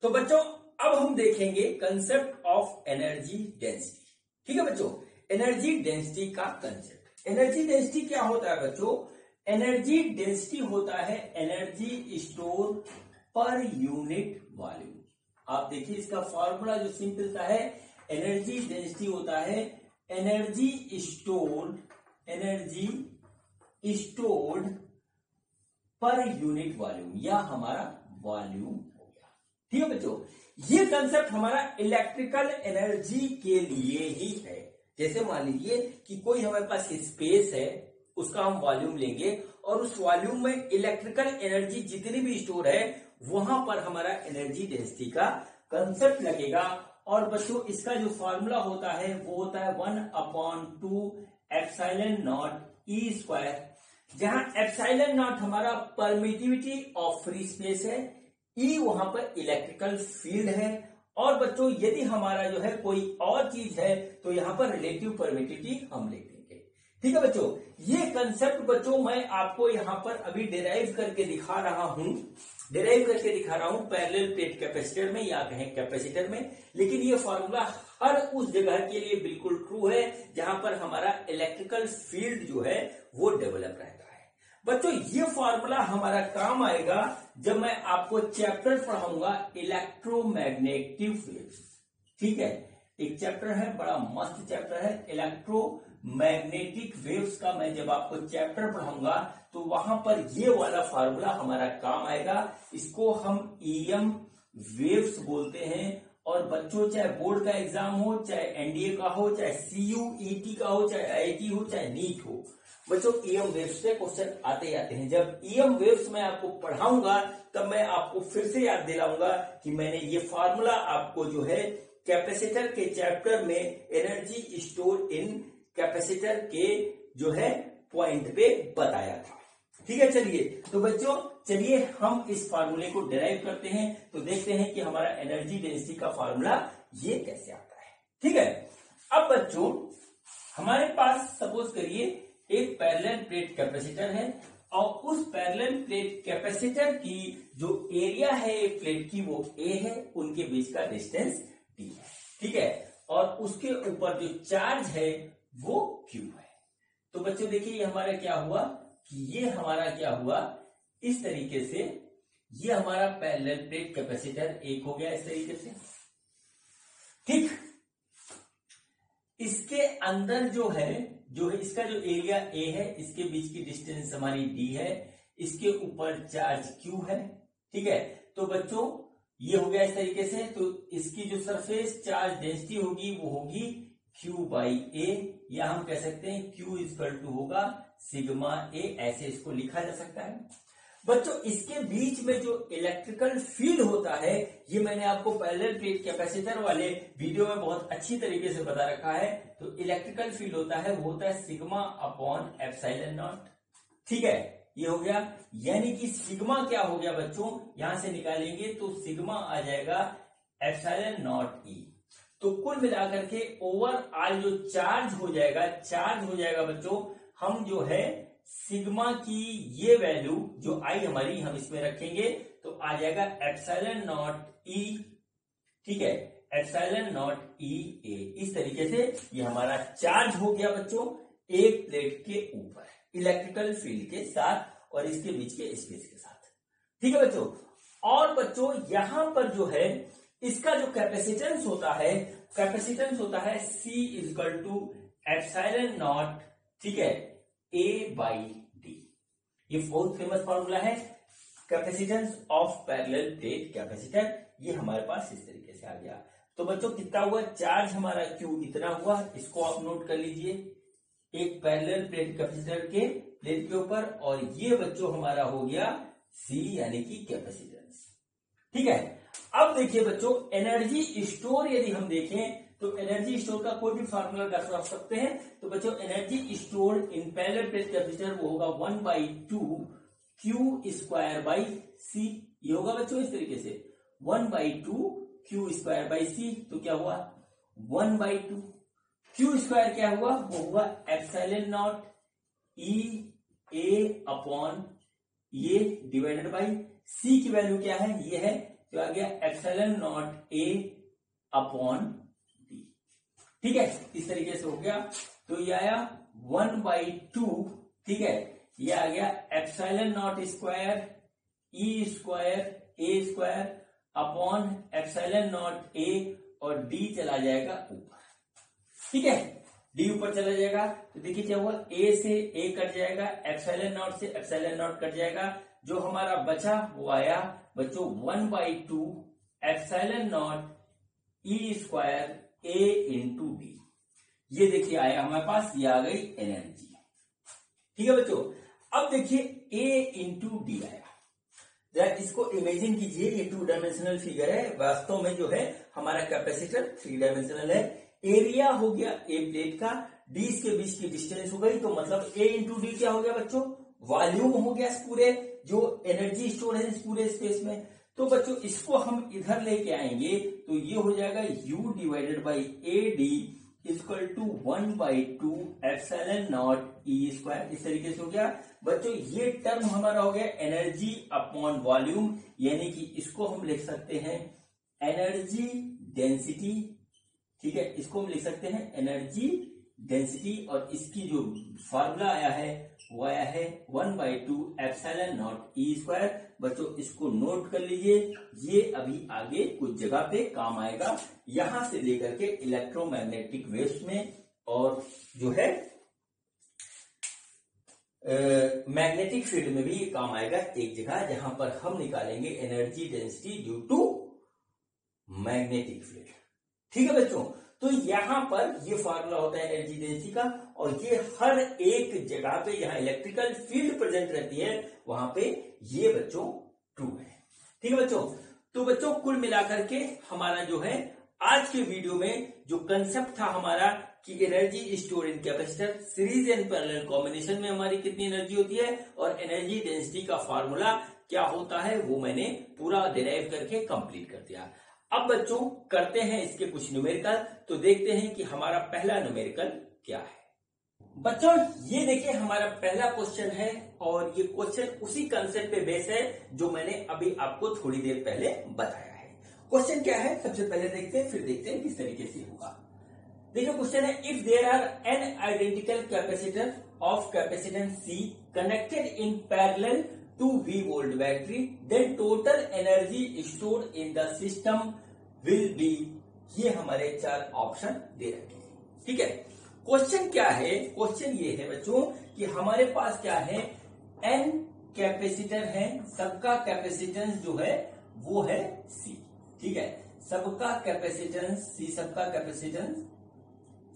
तो बच्चों अब हम देखेंगे कंसेप्ट ऑफ एनर्जी डेंसिटी। ठीक है बच्चों, एनर्जी डेंसिटी का कंसेप्ट। एनर्जी डेंसिटी क्या होता है बच्चों? एनर्जी डेंसिटी होता है energy store per unit volume. आप देखिए इसका फॉर्मूला जो सिंपल सा है, एनर्जी डेंसिटी होता है energy stored per unit volume, या हमारा वॉल्यूम हो गया। ठीक है बच्चों, ये कंसेप्ट हमारा इलेक्ट्रिकल एनर्जी के लिए ही है। जैसे मान लीजिए कि कोई हमारे पास स्पेस है, उसका हम वॉल्यूम लेंगे और उस वॉल्यूम में इलेक्ट्रिकल एनर्जी जितनी भी स्टोर है वहां पर हमारा एनर्जी डेंसिटी का कंसेप्ट लगेगा। और बच्चों इसका जो फॉर्मूला होता है वो होता है 1/2 एप्सिलॉन नॉट ई स्क्वायर, जहां एप्सिलॉन नॉट हमारा परमिटिविटी ऑफ फ्री स्पेस है, ई वहां पर इलेक्ट्रिकल फील्ड है, और बच्चों यदि हमारा जो है कोई और चीज है तो यहां पर रिलेटिव परमिटिविटी हम ले लेंगे। ठीक है बच्चों, ये कंसेप्ट बच्चों मैं आपको यहां पर अभी डिराइव करके दिखा रहा हूं पैरेलल प्लेट कैपेसिटर में या कहें कैपेसिटर में। लेकिन ये फॉर्मूला हर उस जगह के लिए बिल्कुल ट्रू है जहां पर हमारा इलेक्ट्रिकल फील्ड जो है वो डेवलप रहता है। बच्चों ये फॉर्मूला हमारा काम आएगा जब मैं आपको चैप्टर पढ़ाऊंगा इलेक्ट्रोमैग्नेटिक वेव्स। ठीक है, एक चैप्टर है, बड़ा मस्त चैप्टर है इलेक्ट्रोमैग्नेटिक वेव्स का। मैं जब आपको चैप्टर पढ़ाऊंगा तो वहां पर ये वाला फार्मूला हमारा काम आएगा। इसको हम ईएम वेव्स बोलते हैं। और बच्चों चाहे बोर्ड का एग्जाम हो, चाहे एनडीए का हो, चाहे सीयूईटी का हो, चाहे आईआईटी हो, चाहे नीट हो, बच्चों ईएम वेव्स से क्वेश्चन आते जाते हैं। जब ईएम वेव्स मैं आपको पढ़ाऊंगा तब मैं आपको फिर से याद दिलाऊंगा कि मैंने ये फार्मूला आपको जो है कैपेसिटर के चैप्टर में एनर्जी स्टोर इन कैपेसिटर के जो है पॉइंट पे बताया था। ठीक है, चलिए तो बच्चों चलिए हम इस फार्मूले को डिराइव करते हैं। तो देखते हैं कि हमारा एनर्जी डेंसिटी का फार्मूला ये कैसे आता है। ठीक है, अब बच्चों हमारे पास सपोज करिए एक पैरेलल प्लेट कैपेसिटर है और उस पैरेलल प्लेट कैपेसिटर की जो एरिया है एक प्लेट की वो ए है, उनके बीच का डिस्टेंस डी है। ठीक है, और उसके ऊपर जो चार्ज है वो क्यू है। तो बच्चों देखिए ये हमारा क्या हुआ कि ये हमारा क्या हुआ इस तरीके से, ये हमारा पैरेलल प्लेट कैपेसिटर एक हो गया इस तरीके से। ठीक, इसके अंदर जो है इसका जो एरिया ए है, इसके बीच की डिस्टेंस हमारी डी है, इसके ऊपर चार्ज क्यू है। ठीक है, तो बच्चों ये हो गया इस तरीके से। तो इसकी जो सरफेस चार्ज डेंसिटी होगी वो होगी क्यू बाई ए, या हम कह सकते हैं क्यू इक्वल टू होगा सिग्मा ए, ऐसे इसको लिखा जा सकता है। बच्चों इसके बीच में जो इलेक्ट्रिकल फील्ड होता है ये मैंने आपको पैरेलल प्लेट कैपेसिटर वाले वीडियो में बहुत अच्छी तरीके से बता रखा है। तो इलेक्ट्रिकल फील्ड होता है वो होता है सिग्मा अपॉन एप्सिलॉन नॉट। ठीक है, ये हो गया, यानी कि सिग्मा क्या हो गया बच्चों, यहां से निकालेंगे तो सिग्मा आ जाएगा एप्सिलॉन नॉट ई। तो कुल मिलाकर के ओवरऑल जो चार्ज हो जाएगा बच्चों, हम जो है सिग्मा की ये वैल्यू जो आई हमारी हम इसमें रखेंगे तो आ जाएगा एप्सिलॉन नॉट ई, ठीक है, एप्सिलॉन नॉट ई ए। इस तरीके से ये हमारा चार्ज हो गया बच्चों एक प्लेट के ऊपर इलेक्ट्रिकल फील्ड के साथ और इसके बीच के स्पेस के साथ, ठीक है बच्चों। और बच्चों यहां पर जो है इसका जो कैपेसिटेंस होता है C equal to epsilon naught, ठीक है, A बाई डी। ये बहुत फेमस फॉर्मूला है capacitance of parallel plate capacitor. ये हमारे पास इस तरीके से आ गया। तो बच्चों कितना हुआ चार्ज हमारा Q इतना हुआ, इसको आप नोट कर लीजिए एक पैरेलल प्लेट कैपेसिटर के प्लेट के ऊपर, और ये बच्चों हमारा हो गया C यानी कि कैपेसिटेंस, ठीक है। अब देखिए बच्चों एनर्जी स्टोर यदि हम देखें तो एनर्जी स्टोर का कोई भी फार्मूला रख सकते हैं। तो बच्चों energy store in parallel plate capacitor वो होगा 1/2 Q स्क्वायर बाई C। ये होगा बच्चों इस तरीके से 1/2 Q स्क्वायर बाई C। तो क्या हुआ 1/2 Q स्क्वायर क्या हुआ, वो हुआ epsilon naught E A upon ये डिवाइडेड बाई C की वैल्यू क्या है, ये है, तो आ गया epsilon not A upon D, ठीक है। इस तरीके से हो गया। तो ये आया 1/2, ठीक है, ये आ गया epsilon not square E square A square upon epsilon not A, और D चला जाएगा ऊपर, ठीक है, D ऊपर चला जाएगा। तो देखिए क्या हुआ A से A कट जाएगा, एप्सिलॉन नॉट से एप्सिलॉन नॉट कट जाएगा, जो हमारा बचा वो आया बच्चों 1/2 epsilon naught E square A into D. ये देखिए आया हमारे पास, ये आ गई एनर्जी, ठीक है बच्चों। अब देखिए A इंटू डी आया, जरा इसको इमेजिन कीजिए, ये 2 डायमेंशनल फिगर है, वास्तव में जो है हमारा कैपेसिटर 3 डायमेंशनल है। एरिया हो गया ए प्लेट का, डी इसके बीच की डिस्टेंस हो गई, तो मतलब A इंटू डी क्या हो गया बच्चों, वॉल्यूम हो गया इस पूरे जो एनर्जी स्टोर है इस पूरे स्पेस में। तो बच्चों इसको हम इधर लेके आएंगे तो ये हो जाएगा U divided by A D equal to 1/2 epsilon naught E square. इस तरीके से हो गया बच्चों। ये टर्म हमारा हो गया एनर्जी अपॉन वॉल्यूम, यानी कि इसको हम लिख सकते हैं एनर्जी डेंसिटी, ठीक है, इसको हम लिख सकते हैं एनर्जी डेंसिटी, और इसकी जो फार्मूला आया है वो आया है 1/2 एप्सिलॉन नॉट E स्क्वायर। बच्चों इसको नोट कर लीजिए, ये अभी आगे कुछ जगह पे काम आएगा, यहां से लेकर के इलेक्ट्रोमैग्नेटिक वेव्स में, और जो है मैग्नेटिक फील्ड में भी ये काम आएगा एक जगह, जहां पर हम निकालेंगे energy density due to magnetic field, ठीक है बच्चों। तो यहां पर ये फार्मूला होता है एनर्जी डेंसिटी का, और ये हर एक जगह पे यहां इलेक्ट्रिकल फील्ड प्रेजेंट रहती है वहां पे ये बच्चों ट्रू है, ठीक है बच्चों। तो बच्चों कुल मिलाकर के हमारा जो है आज के वीडियो में जो कंसेप्ट था हमारा कि energy store in capacitor series and parallel combination में हमारी कितनी एनर्जी होती है और एनर्जी डेंसिटी का फार्मूला क्या होता है, वो मैंने पूरा डिराइव करके कंप्लीट कर दिया। अब बच्चों करते हैं इसके कुछ न्यूमेरिकल, तो देखते हैं कि हमारा पहला न्यूमेरिकल क्या है। बच्चों ये देखिए हमारा पहला क्वेश्चन है, और ये क्वेश्चन उसी कंसेप्ट पे बेस है जो मैंने अभी आपको थोड़ी देर पहले बताया है। क्वेश्चन क्या है सबसे पहले देखते हैं, फिर देखते हैं किस तरीके से होगा। देखिए क्वेश्चन है, if there are an identical capacitor of capacitance C connected in parallel to V volt battery, then total energy stored in the system will be, ये हमारे 4 ऑप्शन दे रखे हैं, ठीक है। क्वेश्चन क्या है, क्वेश्चन ये है बच्चों कि हमारे पास क्या है N कैपेसिटर है, सबका कैपेसिटेंस जो है वो है C, ठीक है, सबका कैपेसिटेंस C, सबका कैपेसिटेंस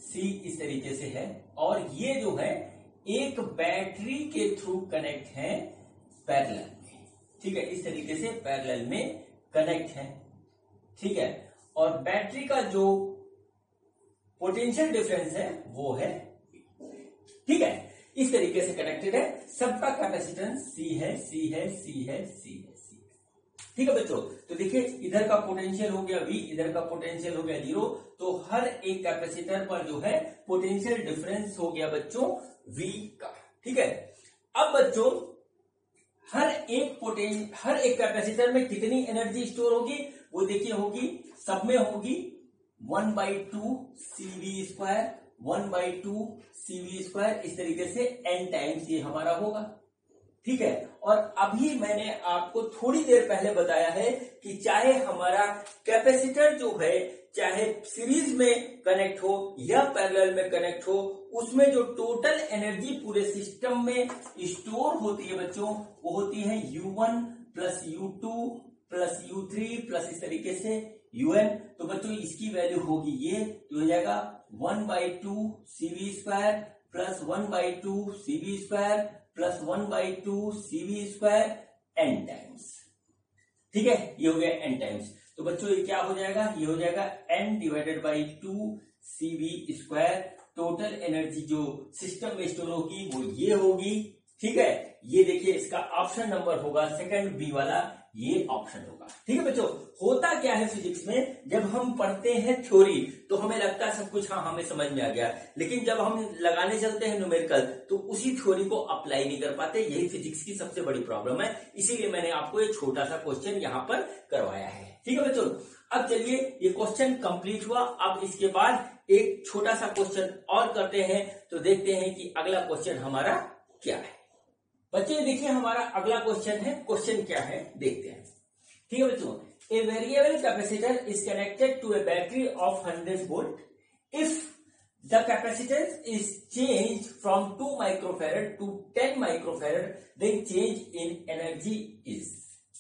C इस तरीके से है, और ये जो है एक बैटरी के थ्रू कनेक्ट है पैरेलल में, ठीक है, इस तरीके से पैरेलल में कनेक्ट है, ठीक है, और बैटरी का जो पोटेंशियल डिफरेंस है वो है, ठीक है, इस तरीके से कनेक्टेड है, सबका कैपेसिटेंस C है, C है, C है, C है, C है, ठीक है बच्चों, तो देखिए इधर का पोटेंशियल हो गया V, इधर का पोटेंशियल हो गया 0, तो हर एक कैपेसिटर पर जो है पोटेंशियल डिफरेंस हो गया बच्चों V का। ठीक है, अब बच्चों हर एक कैपेसिटर में कितनी एनर्जी स्टोर होगी, वो देखिए होगी, सब में होगी 1/2 CV², 1/2 CV², इस तरीके से n टाइम्स ये हमारा होगा। ठीक है, और अभी मैंने आपको थोड़ी देर पहले बताया है कि चाहे हमारा कैपेसिटर जो है चाहे सीरीज में कनेक्ट हो या पैरेलल में कनेक्ट हो, उसमें जो टोटल एनर्जी पूरे सिस्टम में स्टोर होती है बच्चों, वो होती है U1 plus U2 plus U3 plus इस तरीके से UN। तो बच्चों इसकी वैल्यू होगी ये, तो हो जाएगा 1/2 CV² plus 1/2 CV² plus 1/2 CV² n times. ठीक है, ये हो गया n टाइम्स। तो बच्चों ये क्या हो जाएगा, ये हो जाएगा n/2 CV²। टोटल एनर्जी जो सिस्टम में स्टोर होगी वो ये होगी। ठीक है, ये देखिए इसका ऑप्शन नंबर होगा सेकंड बी वाला, ये ऑप्शन होगा। ठीक है बच्चों, होता क्या है फिजिक्स में, जब हम पढ़ते हैं थ्योरी तो हमें लगता है सब कुछ हाँ हमें समझ में आ गया, लेकिन जब हम लगाने चलते हैं न्यूमेरिकल तो उसी थ्योरी को अप्लाई नहीं कर पाते। यही फिजिक्स की सबसे बड़ी प्रॉब्लम है, इसीलिए मैंने आपको एक छोटा सा क्वेश्चन यहाँ पर करवाया है। ठीक है बच्चों, अब चलिए ये क्वेश्चन कंप्लीट हुआ, अब इसके बाद एक छोटा सा क्वेश्चन और करते हैं, तो देखते हैं कि अगला क्वेश्चन हमारा क्या है। बच्चे देखिए हमारा अगला क्वेश्चन है, क्वेश्चन क्या है देखते हैं। ठीक है बच्चों, a variable capacitor is connected to a battery of 100 volt if the capacitance is change from 2 microfarad to 10 microfarad, then change in energy is.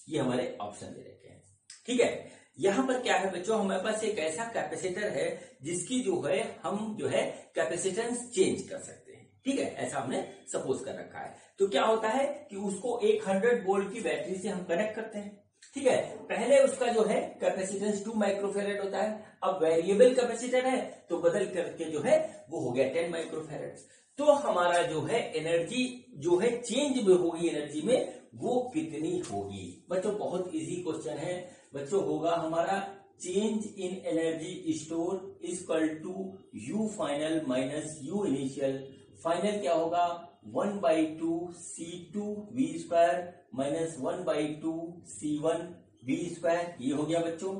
ये हमारे ऑप्शन दे रखे हैं। ठीक है, यहां पर क्या है बच्चों, हमारे पास एक ऐसा कैपेसिटर है जिसकी जो है हम जो है कैपेसिटेंस चेंज कर सकते हैं। ठीक है, ऐसा हमने सपोज कर रखा है। तो क्या होता है कि उसको एक 100 वोल्ट की बैटरी से हम कनेक्ट करते हैं। ठीक है, पहले उसका जो है कैपेसिटेंस 2 माइक्रोफैरड होता है, अब वेरिएबल कैपेसिटर है तो बदल करके जो है वो हो गया 10 माइक्रोफैरड। तो हमारा जो है एनर्जी जो है चेंज में होगी, एनर्जी में वो कितनी होगी। बच्चों बहुत इजी क्वेश्चन है बच्चों, होगा हमारा change in energy store is equal to U final minus U initial. Final क्या होगा 1/2 C2V² माइनस 1/2 C1V²। ये हो गया बच्चों।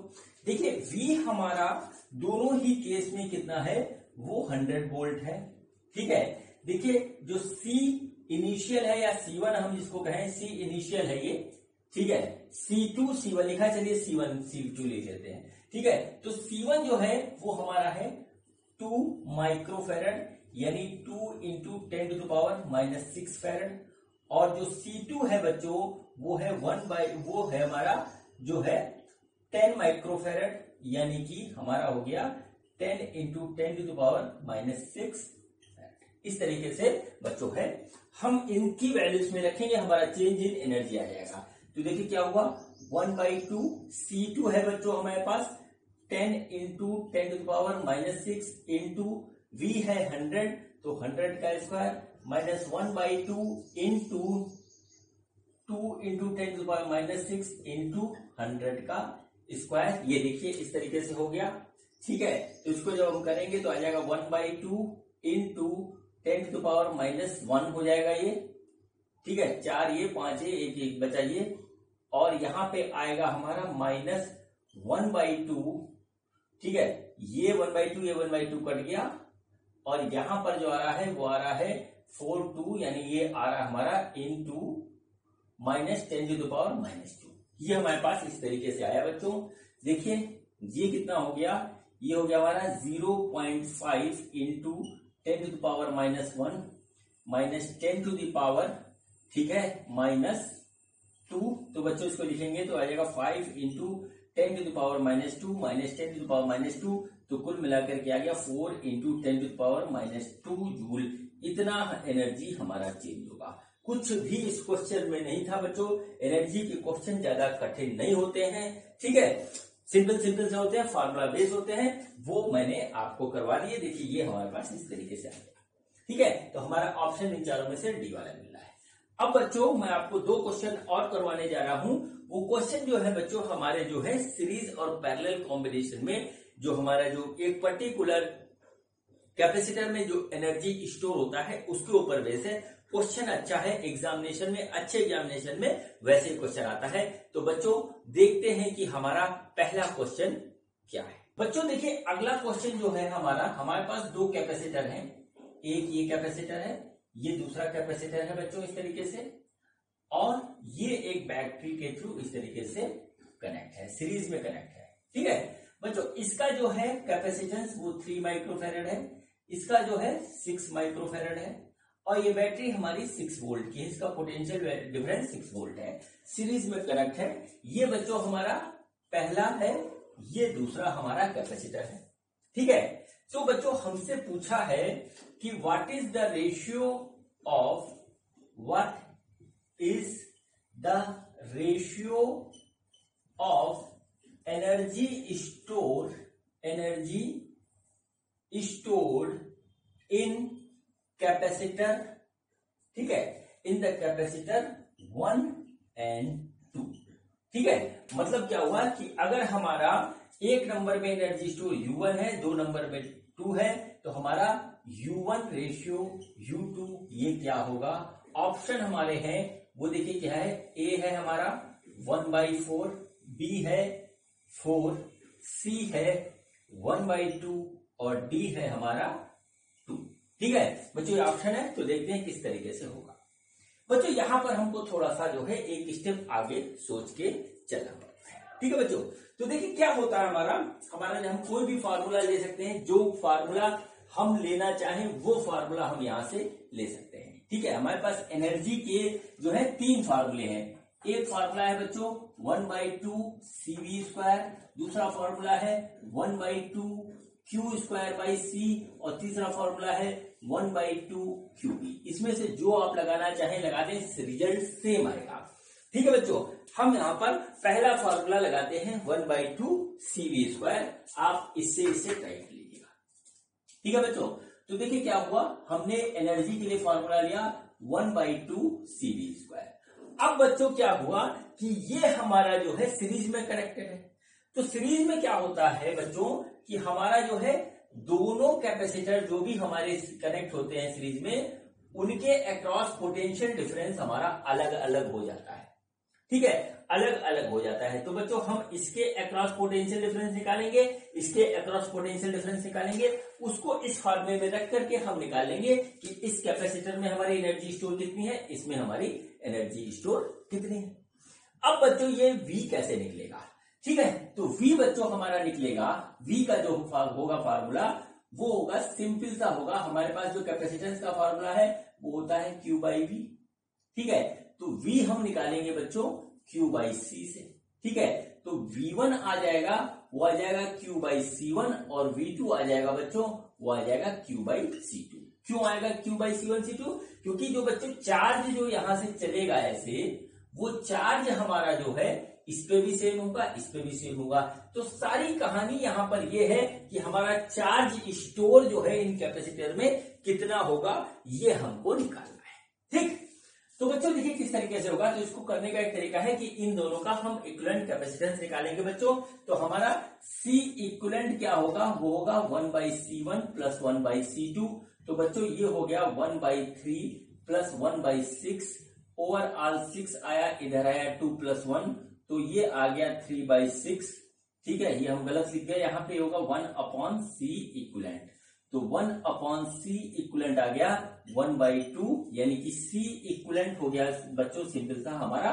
देखिए V हमारा दोनों ही केस में कितना है, वो 100 वोल्ट है। ठीक है, देखिए जो C इनिशियल है या C1 हम जिसको कहें, C इनिशियल है ये। ठीक है, C2 C1 लिखा है, चलिए C1 C2 ले लेते हैं। ठीक है, तो C1 जो है वो हमारा है 2 माइक्रोफैरड यानी 2 इंटू 10⁻⁻6 फैरड, और जो C2 है बच्चों वो है वो है हमारा जो है 10 माइक्रोफैरड यानी कि हमारा हो गया 10 इंटू 10⁻⁻6। इस तरीके से बच्चों है, हम इनकी वैल्यूज में रखेंगे, हमारा चेंज इन एनर्जी आ जाएगा। तो देखिए क्या हुआ 1/2 C2 है बच्चों हमारे पास 10 इंटू 10⁻⁻6 इंटू V है 100, तो 100 का square minus 1/2 into 2 into 10⁻⁻6 into 100 का स्क्वायर। ये देखिए इस तरीके से हो गया। ठीक है, तो इसको जब हम करेंगे तो आ जाएगा 1/2 इंटू 10⁻⁻1 हो जाएगा ये। ठीक है, 4 ये 5 ये 1 1 बचा ये, और यहां पे आएगा हमारा माइनस 1/2। ठीक है, ये 1/2 ये 1/2 कट गया, और यहां पर जो आ रहा है वो आ रहा है 4/2 यानी ये आ रहा है हमारा इंटू माइनस 10⁻⁻2। ये हमारे पास इस तरीके से आया बच्चों। देखिए ये कितना हो गया, ये हो गया हमारा 0.5 इंटू 10⁻⁻1 माइनस 10⁻, ठीक है, -2। तो बच्चों इसको लिखेंगे तो आ जाएगा 5 इंटू 10⁻⁻2 माइनस 10⁻⁻2, तो कुल मिलाकर के आ गया 4 इंटू 10⁻2 जूल। इतना एनर्जी हमारा चेंज होगा। कुछ भी इस क्वेश्चन में नहीं था बच्चों, एनर्जी के क्वेश्चन ज्यादा कठिन नहीं होते हैं। ठीक है, सिंपल से होते हैं, फार्मूला बेस होते हैं, वो मैंने आपको करवा दिए। देखिए ये हमारे पास इस तरीके से आ गया। ठीक है, तो हमारा ऑप्शन इन चारों में से डी वाला मिल रहा है। अब बच्चों मैं आपको दो क्वेश्चन और करवाने जा रहा हूं। वो क्वेश्चन जो है बच्चों हमारे जो है सीरीज और पैरेलल कॉम्बिनेशन में जो हमारा जो एक पर्टिकुलर कैपेसिटर में जो एनर्जी स्टोर होता है उसके ऊपर बेस है। क्वेश्चन अच्छा है, एग्जामिनेशन में अच्छे एग्जामिनेशन में वैसे क्वेश्चन आता है। तो बच्चों देखते हैं कि हमारा पहला क्वेश्चन क्या है। बच्चों देखिए अगला क्वेश्चन जो है हमारे पास दो कैपेसिटर हैं। एक ये कैपेसिटर है, ये दूसरा कैपेसिटर है बच्चों इस तरीके से, और ये एक बैटरी के थ्रू इस तरीके से कनेक्ट है, सीरीज में कनेक्ट है। ठीक है बच्चों, इसका जो है कैपेसिटेंस वो 3 माइक्रोफेरेड है, इसका जो है 6 माइक्रोफेरेड है, और ये बैटरी हमारी 6 वोल्ट की है, इसका पोटेंशियल डिफरेंस 6 वोल्ट है, सीरीज में कनेक्ट है। ये बच्चों हमारा पहला है, ये दूसरा हमारा कैपेसिटर है। ठीक है, तो बच्चों हमसे पूछा है कि what is the ratio of energy stored in capacitor. ठीक है, इन द कैपेसिटर 1 and 2। ठीक है, मतलब क्या हुआ कि अगर हमारा एक नंबर में एनर्जी स्टोर U1 है, 2 नंबर में 2 है, तो हमारा U1 रेशियो U2 ये क्या होगा। ऑप्शन हमारे हैं वो देखिए क्या है, ए है हमारा 1/4, बी है 4, सी है 1/2 और डी है हमारा 2। ठीक है बच्चों, ये ऑप्शन है, तो देखते हैं किस तरीके से होगा। बच्चों यहां पर हमको थोड़ा सा जो है एक स्टेप आगे सोच के चलना पड़ता है। ठीक है बच्चों, तो देखिए क्या होता है हमारा हम कोई भी फार्मूला ले सकते हैं, जो फार्मूला हम लेना चाहें वो फार्मूला हम यहां से ले सकते हैं। ठीक है, हमारे पास एनर्जी के जो है 3 फार्मूले हैं। एक फार्मूला है बच्चों 1/2 CV², दूसरा फार्मूला है 1/2 Q²/C, और तीसरा फार्मूला है 1/2 QB। इसमें से जो आप लगाना चाहें लगा दें, रिजल्ट सेम आएगा। ठीक है बच्चों, हम यहां पर पहला फार्मूला लगाते हैं 1/2 CV²। आप इससे ट्राई कर लीजिएगा। ठीक है बच्चों, तो देखिए क्या हुआ, हमने एनर्जी के लिए फार्मूला लिया 1/2 CV²। अब बच्चों क्या हुआ कि ये हमारा जो है सीरीज में कनेक्टेड है। तो सीरीज में क्या होता है बच्चों कि हमारा जो है दोनों कैपेसिटर जो भी हमारे कनेक्ट होते हैं सीरीज में, उनके अक्रॉस पोटेंशियल डिफरेंस हमारा अलग अलग हो जाता है। ठीक है, अलग अलग हो जाता है। तो बच्चों हम इसके अक्रॉस पोटेंशियल डिफरेंस निकालेंगे, इसके अक्रॉस पोटेंशियल डिफरेंस निकालेंगे, उसको इस फॉर्मूले में रख करके हम निकालेंगे कि इस कैपेसिटर में हमारी एनर्जी स्टोर कितनी है, इसमें हमारी एनर्जी स्टोर कितनी है। अब बच्चों ये V कैसे निकलेगा। ठीक है, तो V बच्चों हमारा निकलेगा, V का जो होगा फार्मूला वो होगा सिंपल सा होगा। हमारे पास जो कैपेसिटेंस का फार्मूला है वो होता है Q/V। ठीक है, तो V हम निकालेंगे बच्चों Q/C से। ठीक है, तो V1 आ जाएगा, वो आ जाएगा Q/C1, और V2 आ जाएगा बच्चों, वो आ जाएगा Q/C2। क्यों आएगा Q/C1C2? क्योंकि जो बच्चों चार्ज जो यहां से चलेगा ऐसे, वो चार्ज हमारा जो है इस पे भी सेम होगा, इस पे भी सेम होगा। तो सारी कहानी यहां पर ये है कि हमारा चार्ज स्टोर जो है इन कैपेसिटर में कितना होगा, ये हमको निकालना है। ठीक, तो बच्चों देखिए किस तरीके से होगा। तो इसको करने का एक तरीका है कि इन दोनों का हम इक्विवेलेंट कैपेसिटेंस निकालेंगे बच्चों। तो हमारा C इक्विवेलेंट क्या होगा, वो होगा 1/C1 प्लस 1/C2। तो बच्चों ये हो गया 1/3 प्लस 1/6, ओवरऑल 6 आया, इधर आया 2 + 1, तो ये आ गया 3/6। ठीक है, ये हम गलत लिख गए, यहाँ पे होगा 1/C इक्विवेलेंट। तो 1/C इक्विवेलेंट आ गया 1/2, यानी कि C इक्विवेलेंट हो गया बच्चों सिंपल सा हमारा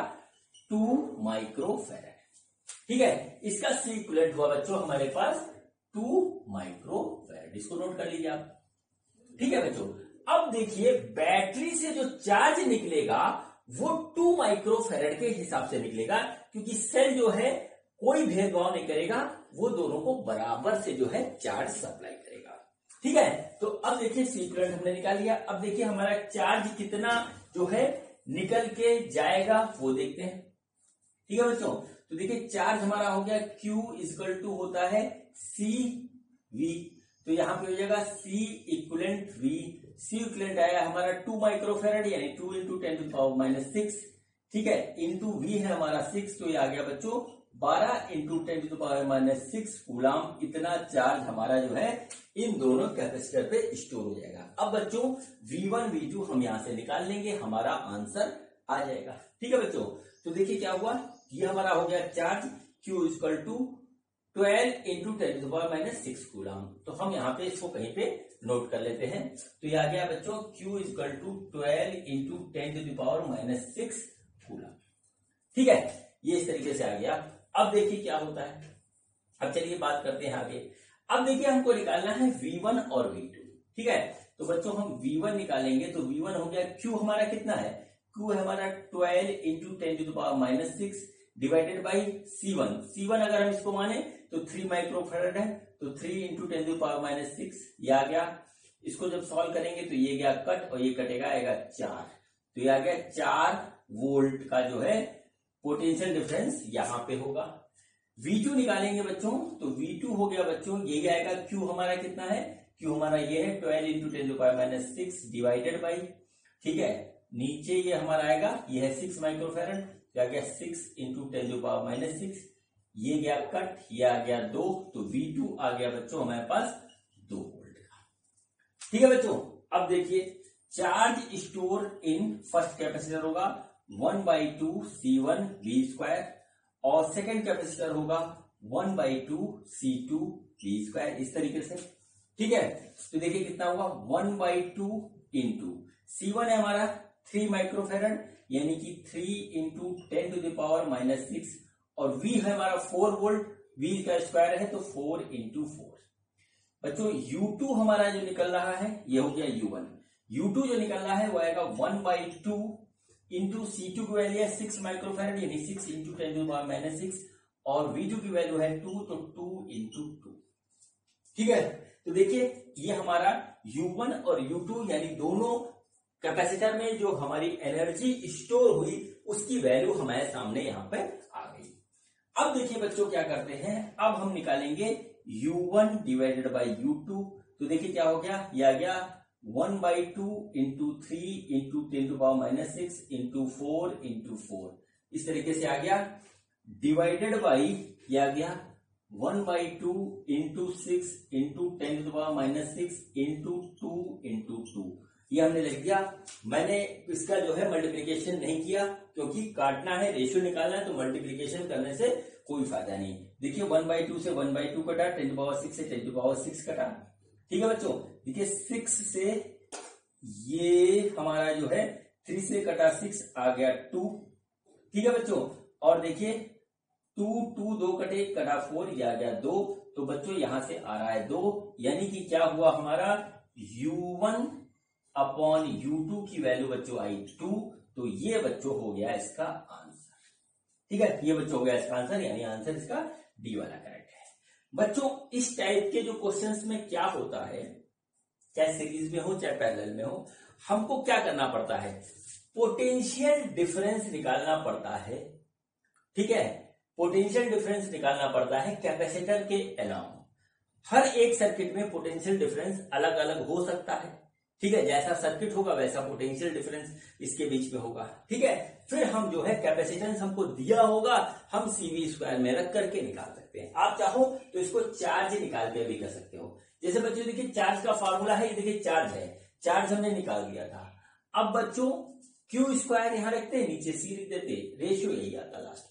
2 माइक्रोफेरेड। ठीक है, इसका C इक्विवेलेंट हुआ बच्चों हमारे पास 2 माइक्रोफेरेड। इसको नोट कर लीजिए आप। ठीक है बच्चों, अब देखिए बैटरी से जो चार्ज निकलेगा वो 2 माइक्रोफेरेड के हिसाब से निकलेगा, क्योंकि सेल जो है कोई भेदभाव नहीं करेगा, वो दोनों को बराबर से जो है चार्ज सप्लाई करेगा। ठीक है, तो अब देखिए C इक्विवेलेंट हमने निकाल लिया। अब देखिए हमारा चार्ज कितना जो है निकल के जाएगा वो देखते हैं। ठीक है बच्चों, तो देखिए चार्ज हमारा हो गया Q = होता है CV। तो यहां पे हो जाएगा C equivalent V C equivalent आया हमारा 2 माइक्रोफेरेड यानी 2 इंटू 10⁻⁶, ठीक है, इंटू वी है हमारा 6, तो ये आ गया बच्चों 12 इंटू 10⁻⁶ कूलाम। इतना चार्ज हमारा जो है इन दोनों कैपेसिटर पे स्टोर हो जाएगा। अब बच्चों V1 V2 हम यहां से निकाल लेंगे, हमारा आंसर आ जाएगा। ठीक है बच्चों, तो देखिए क्या हुआ, ये हमारा हो गया charge Q equal to 12 into 10⁻⁶ coulomb. तो हम यहाँ पे इसको कहीं पे नोट कर लेते हैं। तो ये आ गया बच्चों Q equal to 12 into 10⁻⁶ coulomb. ठीक है, ये इस तरीके से आ गया। अब देखिए क्या होता है, अब चलिए बात करते हैं आगे। अब देखिए हमको निकालना है V1 और V2। ठीक है, तो बच्चों हम V1 निकालेंगे तो V1 हो गया, Q हमारा कितना है, Q है हमारा 12 इंटू 10⁻⁶ डिवाइडेड बाई C1 अगर हम इसको माने तो 3 माइक्रोफेरेड है, तो 3 इंटू 10⁻⁶ ये आ गया। इसको जब सॉल्व करेंगे तो ये गया कट और ये कटेगा, आएगा 4, तो ये आ गया 4 वोल्ट का जो है पोटेंशियल डिफरेंस यहां पे होगा। V2 निकालेंगे बच्चों, तो V2 हो गया बच्चों, यही आएगा, Q हमारा कितना है, Q हमारा ये है 12 इंटू 10⁻⁶ डिवाइडेड बाई, ठीक है, नीचे ये हमारा आएगा, ये है 6 माइक्रोफेरेड, क्या गया 6 इंटू 10⁻⁶, ये गया कट, ये आ गया 2, तो V2 आ गया बच्चों हमारे पास 2 वोल्ट का। ठीक है बच्चों, अब देखिए charge store in first capacitor होगा 1/2 C1 V², और सेकेंड कैपेसिटर होगा 1/2 C2 V², इस तरीके से। ठीक है, तो देखिए कितना होगा 1/2 इंटू C1 है हमारा 3 माइक्रोफेरेड यानी कि 3 इंटू 10⁻⁻⁶, और V है हमारा 4 वोल्ट, V का स्क्वायर है तो 4 इंटू 4। बच्चों U2 हमारा जो निकल रहा है ये हो गया U2 जो निकल रहा है वो आएगा 1/2 इंटू C2 की वैल्यू है 6 माइक्रोफेरेड यानी 6 इंटू 10⁻⁻⁶, और V2 की वैल्यू है 2, तो 2 इंटू 2। ठीक है, तो देखिए ये हमारा U1 और U2 यानी दोनों कैपेसिटर में जो हमारी एनर्जी स्टोर हुई उसकी वैल्यू हमारे सामने यहाँ पे आ गई। अब देखिए बच्चों क्या करते हैं, अब हम निकालेंगे U1 डिवाइडेड बाई U2, तो देखिए क्या हो गया, ये आ गया 1/2 इंटू 3 इंटू 10⁻⁻⁶ इंटू 4 इंटू 4, इस तरीके से आ गया, डिवाइडेड बाई ये आ गया 1/2 इंटू 6 इंटू 10⁻⁻⁶ इंटू 2 इंटू 2, ये हमने लिख दिया। मैंने इसका जो है मल्टीप्लीकेशन नहीं किया क्योंकि काटना है, रेशियो निकालना है, तो मल्टीप्लीकेशन करने से कोई फायदा नहीं। देखिए 1/2 से 1/2 कटा, 10⁻⁶ से 10⁻⁶ कटा। ठीक है बच्चों, देखिए 6 से ये हमारा जो है 3 से कटा 6 आ गया 2। ठीक है बच्चों, और देखिए 2 2 कटे कटा 4, ये आ गया 2, तो बच्चों यहां से आ रहा है 2, यानी कि क्या हुआ हमारा U1 अपॉन U2 की वैल्यू बच्चों आई 2, तो ये बच्चों हो गया इसका आंसर। ठीक है, ये बच्चों हो गया इसका आंसर, यानी आंसर इसका डी वाला करेक्ट है। बच्चों इस टाइप के जो क्वेश्चंस में क्या होता है, चाहे सीरीज में हो चाहे पैरेलल में हो, हमको क्या करना पड़ता है, पोटेंशियल डिफरेंस निकालना पड़ता है। ठीक है, पोटेंशियल डिफरेंस निकालना पड़ता है कैपेसिटर के अलावा। हर एक सर्किट में पोटेंशियल डिफरेंस अलग अलग हो सकता है। ठीक है, जैसा सर्किट होगा वैसा पोटेंशियल डिफरेंस इसके बीच में होगा। ठीक है, फिर हम जो है कैपेसिटेंस हमको दिया होगा, हम CV² में रख करके निकाल सकते हैं। आप चाहो तो इसको चार्ज निकाल के भी कर सकते हो। जैसे बच्चों देखिए चार्ज का फॉर्मूला है, ये देखिए चार्ज है, चार्ज हमने निकाल दिया था। अब बच्चों Q² यहां रखते हैं, नीचे C लिख देते, रेशियो यही आता लास्ट में।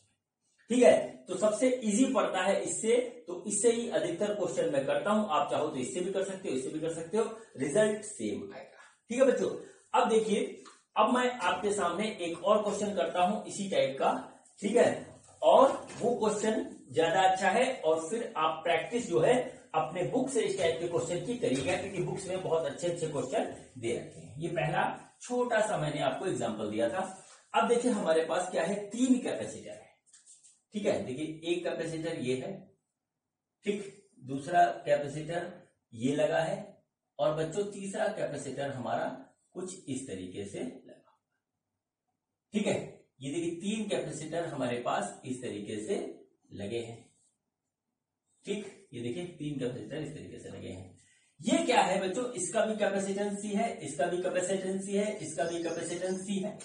ठीक है, तो सबसे इजी पड़ता है इससे, तो इससे ही अधिकतर क्वेश्चन मैं करता हूं। आप चाहो तो इससे भी कर सकते हो, इससे भी कर सकते हो, रिजल्ट सेम आएगा। ठीक है बच्चों, अब देखिए, अब मैं आपके सामने एक और क्वेश्चन करता हूं इसी टाइप का। ठीक है, और वो क्वेश्चन ज्यादा अच्छा है, और फिर आप प्रैक्टिस जो है अपने बुक से इस टाइप के क्वेश्चन की करिएगा, क्योंकि बुक्स में बहुत अच्छे अच्छे क्वेश्चन दे रखे हैं। ये पहला छोटा सा मैंने आपको एग्जाम्पल दिया था। अब देखिए हमारे पास क्या है, 3 कैपेसिटर है। ठीक है, देखिए एक कैपेसिटर ये है, ठीक, दूसरा कैपेसिटर ये लगा है, और बच्चों तीसरा कैपेसिटर हमारा कुछ इस तरीके से लगा। ठीक है, ये देखिए 3 कैपेसिटर हमारे पास इस तरीके से लगे हैं। ठीक, ये देखिए 3 कैपेसिटर इस तरीके से लगे हैं। ये क्या है बच्चों, इसका भी कैपेसिटेंस सी है, इसका भी कैपेसिटेंस सी है, इसका भी कैपेसिटेंस सी है।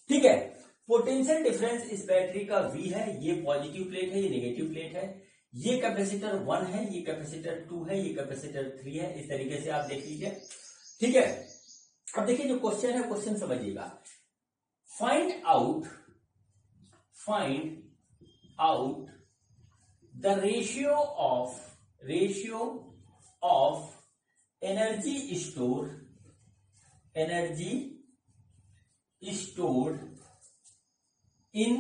ठीक है, पोटेंशियल डिफरेंस इस बैटरी का V है, ये पॉजिटिव प्लेट है, ये नेगेटिव प्लेट है, ये कैपेसिटर 1 है, ये कैपेसिटर 2 है, ये कैपेसिटर 3 है। इस तरीके से आप देख लीजिए। ठीक है, अब देखिए जो क्वेश्चन है, क्वेश्चन समझिएगा। Find out the ratio of energy stored in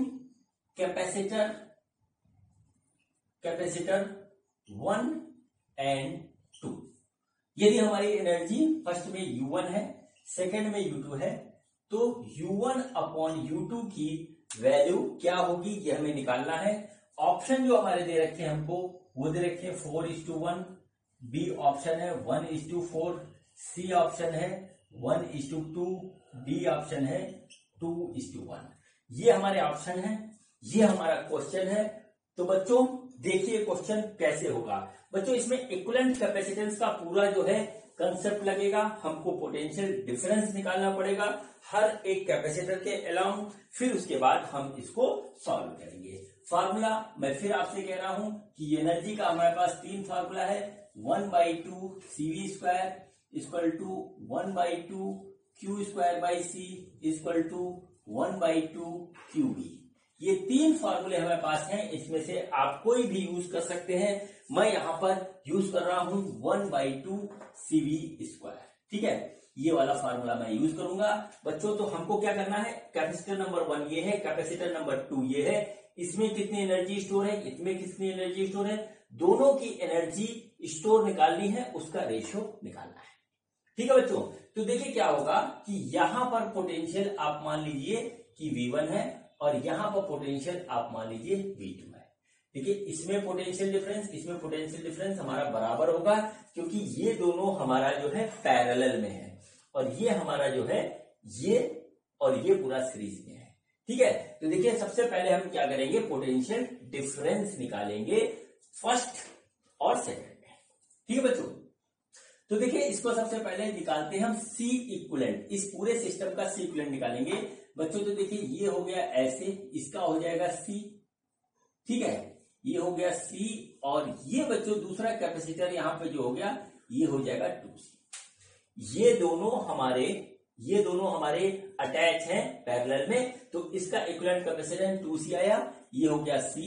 capacitor 1 and 2। यदि हमारी एनर्जी फर्स्ट में U1 है, सेकंड में U2 है, तो U1 अपॉन U2 की वैल्यू क्या होगी ये हमें निकालना है। ऑप्शन जो हमारे दे रखे हैं हमको, वो दे रखे हैं 4:1, बी ऑप्शन है 1:4, सी ऑप्शन है 1:2, डी ऑप्शन है 2:1। ये हमारे ऑप्शन है, ये हमारा क्वेश्चन है। तो बच्चों देखिए क्वेश्चन कैसे होगा। बच्चों इसमें इक्विवेलेंट कैपेसिटेंस का पूरा जो है कंसेप्ट लगेगा, हमको पोटेंशियल डिफरेंस निकालना पड़ेगा हर एक कैपेसिटर के अलाउंग, फिर उसके बाद हम इसको सॉल्व करेंगे। फार्मूला मैं फिर आपसे कह रहा हूं कि एनर्जी का हमारे पास 3 फार्मूला है। 1/2 CV² equal to 1/2 Q²/C equal to 1/2 QB। ये 3 फार्मूले हमारे पास हैं, इसमें से आप कोई भी यूज कर सकते हैं। मैं यहां पर यूज कर रहा हूं 1/2 CV²। ठीक है, ये वाला फार्मूला मैं यूज करूंगा। बच्चों तो हमको क्या करना है, कैपेसिटर नंबर 1 ये है, कैपेसिटर नंबर 2 ये है, इसमें कितनी एनर्जी स्टोर है, इसमें कितनी एनर्जी स्टोर है, दोनों की एनर्जी स्टोर निकालनी है, उसका रेशियो निकालना है। ठीक है बच्चों, तो देखिए क्या होगा कि यहां पर पोटेंशियल आप मान लीजिए कि V1 है और यहां पर पोटेंशियल आप मान लीजिए V2 है। देखिए इसमें पोटेंशियल डिफरेंस, इसमें पोटेंशियल डिफरेंस हमारा बराबर होगा, क्योंकि ये दोनों हमारा जो है पैरेलल में है और ये हमारा जो है ये और ये पूरा सीरीज में है। ठीक है, तो देखिए सबसे पहले हम क्या करेंगे, पोटेंशियल डिफरेंस निकालेंगे फर्स्ट और सेकंड में। ठीक है बच्चों, तो देखिए इसको सबसे पहले निकालते हैं हम C इक्विवेलेंट, इस पूरे सिस्टम का C इक्विवेलेंट निकालेंगे। बच्चों तो देखिए ये हो गया ऐसे, इसका हो जाएगा C। ठीक है, ये हो गया C और ये बच्चों दूसरा कैपेसिटर यहां पे जो हो गया ये हो जाएगा 2C। ये दोनों हमारे अटैच हैं पैरेलल में, तो इसका इक्विवेलेंट कैपेसिटेंस 2C आया। ये हो गया C,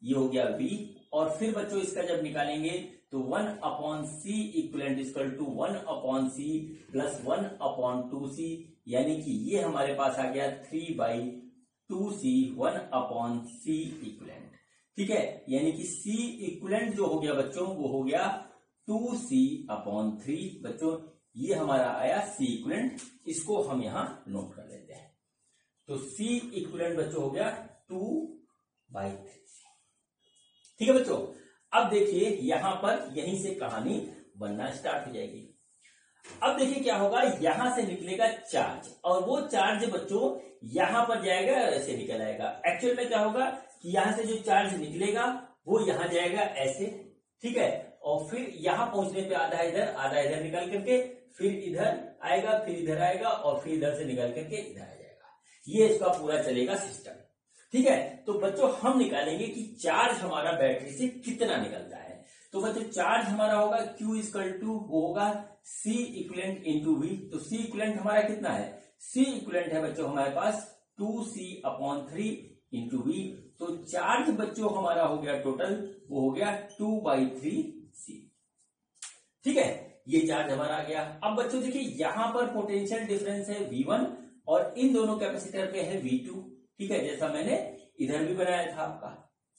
ये हो गया V, और फिर बच्चों इसका जब निकालेंगे तो 1/C equivalent equal to 1/C plus 1/2C, यानी कि ये हमारे पास आ गया 3/2C 1/C इक्विवेलेंट। ठीक है, यानी कि C इक्विवेलेंट जो हो गया बच्चों वो हो गया 2C/3। बच्चों ये हमारा आया C इक्विवेलेंट, इसको हम यहां नोट कर लेते हैं। तो C इक्विवेलेंट बच्चों हो गया 2/3। ठीक है बच्चों, अब देखिए यहां पर यहीं से कहानी बनना स्टार्ट हो जाएगी। अब देखिए क्या होगा, यहां से निकलेगा चार्ज और वो चार्ज बच्चों यहां पर जाएगा और ऐसे निकल आएगा। एक्चुअल में क्या होगा कि यहां से जो चार्ज निकलेगा वो यहां जाएगा ऐसे। ठीक है, और फिर यहां पहुंचने पे आधा इधर निकल करके फिर इधर आएगा, फिर इधर आएगा और फिर इधर से निकल करके इधर आ जाएगा। ये इसका पूरा चलेगा सिस्टम। ठीक है, तो बच्चों हम निकालेंगे कि चार्ज हमारा बैटरी से कितना निकलता है। तो बच्चों चार्ज हमारा होगा Q इक्वल टू वो होगा C इक्विवेलेंट इंटू V। तो C इक्विवेलेंट हमारा कितना है, C इक्विवेलेंट है बच्चों हमारे पास 2C/3 इंटू V। तो चार्ज बच्चों हमारा हो गया टोटल, वो हो गया 2/3C। ठीक है, ये चार्ज हमारा आ गया। अब बच्चों देखिए यहां पर पोटेंशियल डिफरेंस है V1 और इन दोनों कैपेसिटर पे है V2। ठीक है, जैसा मैंने इधर भी बनाया था आपका।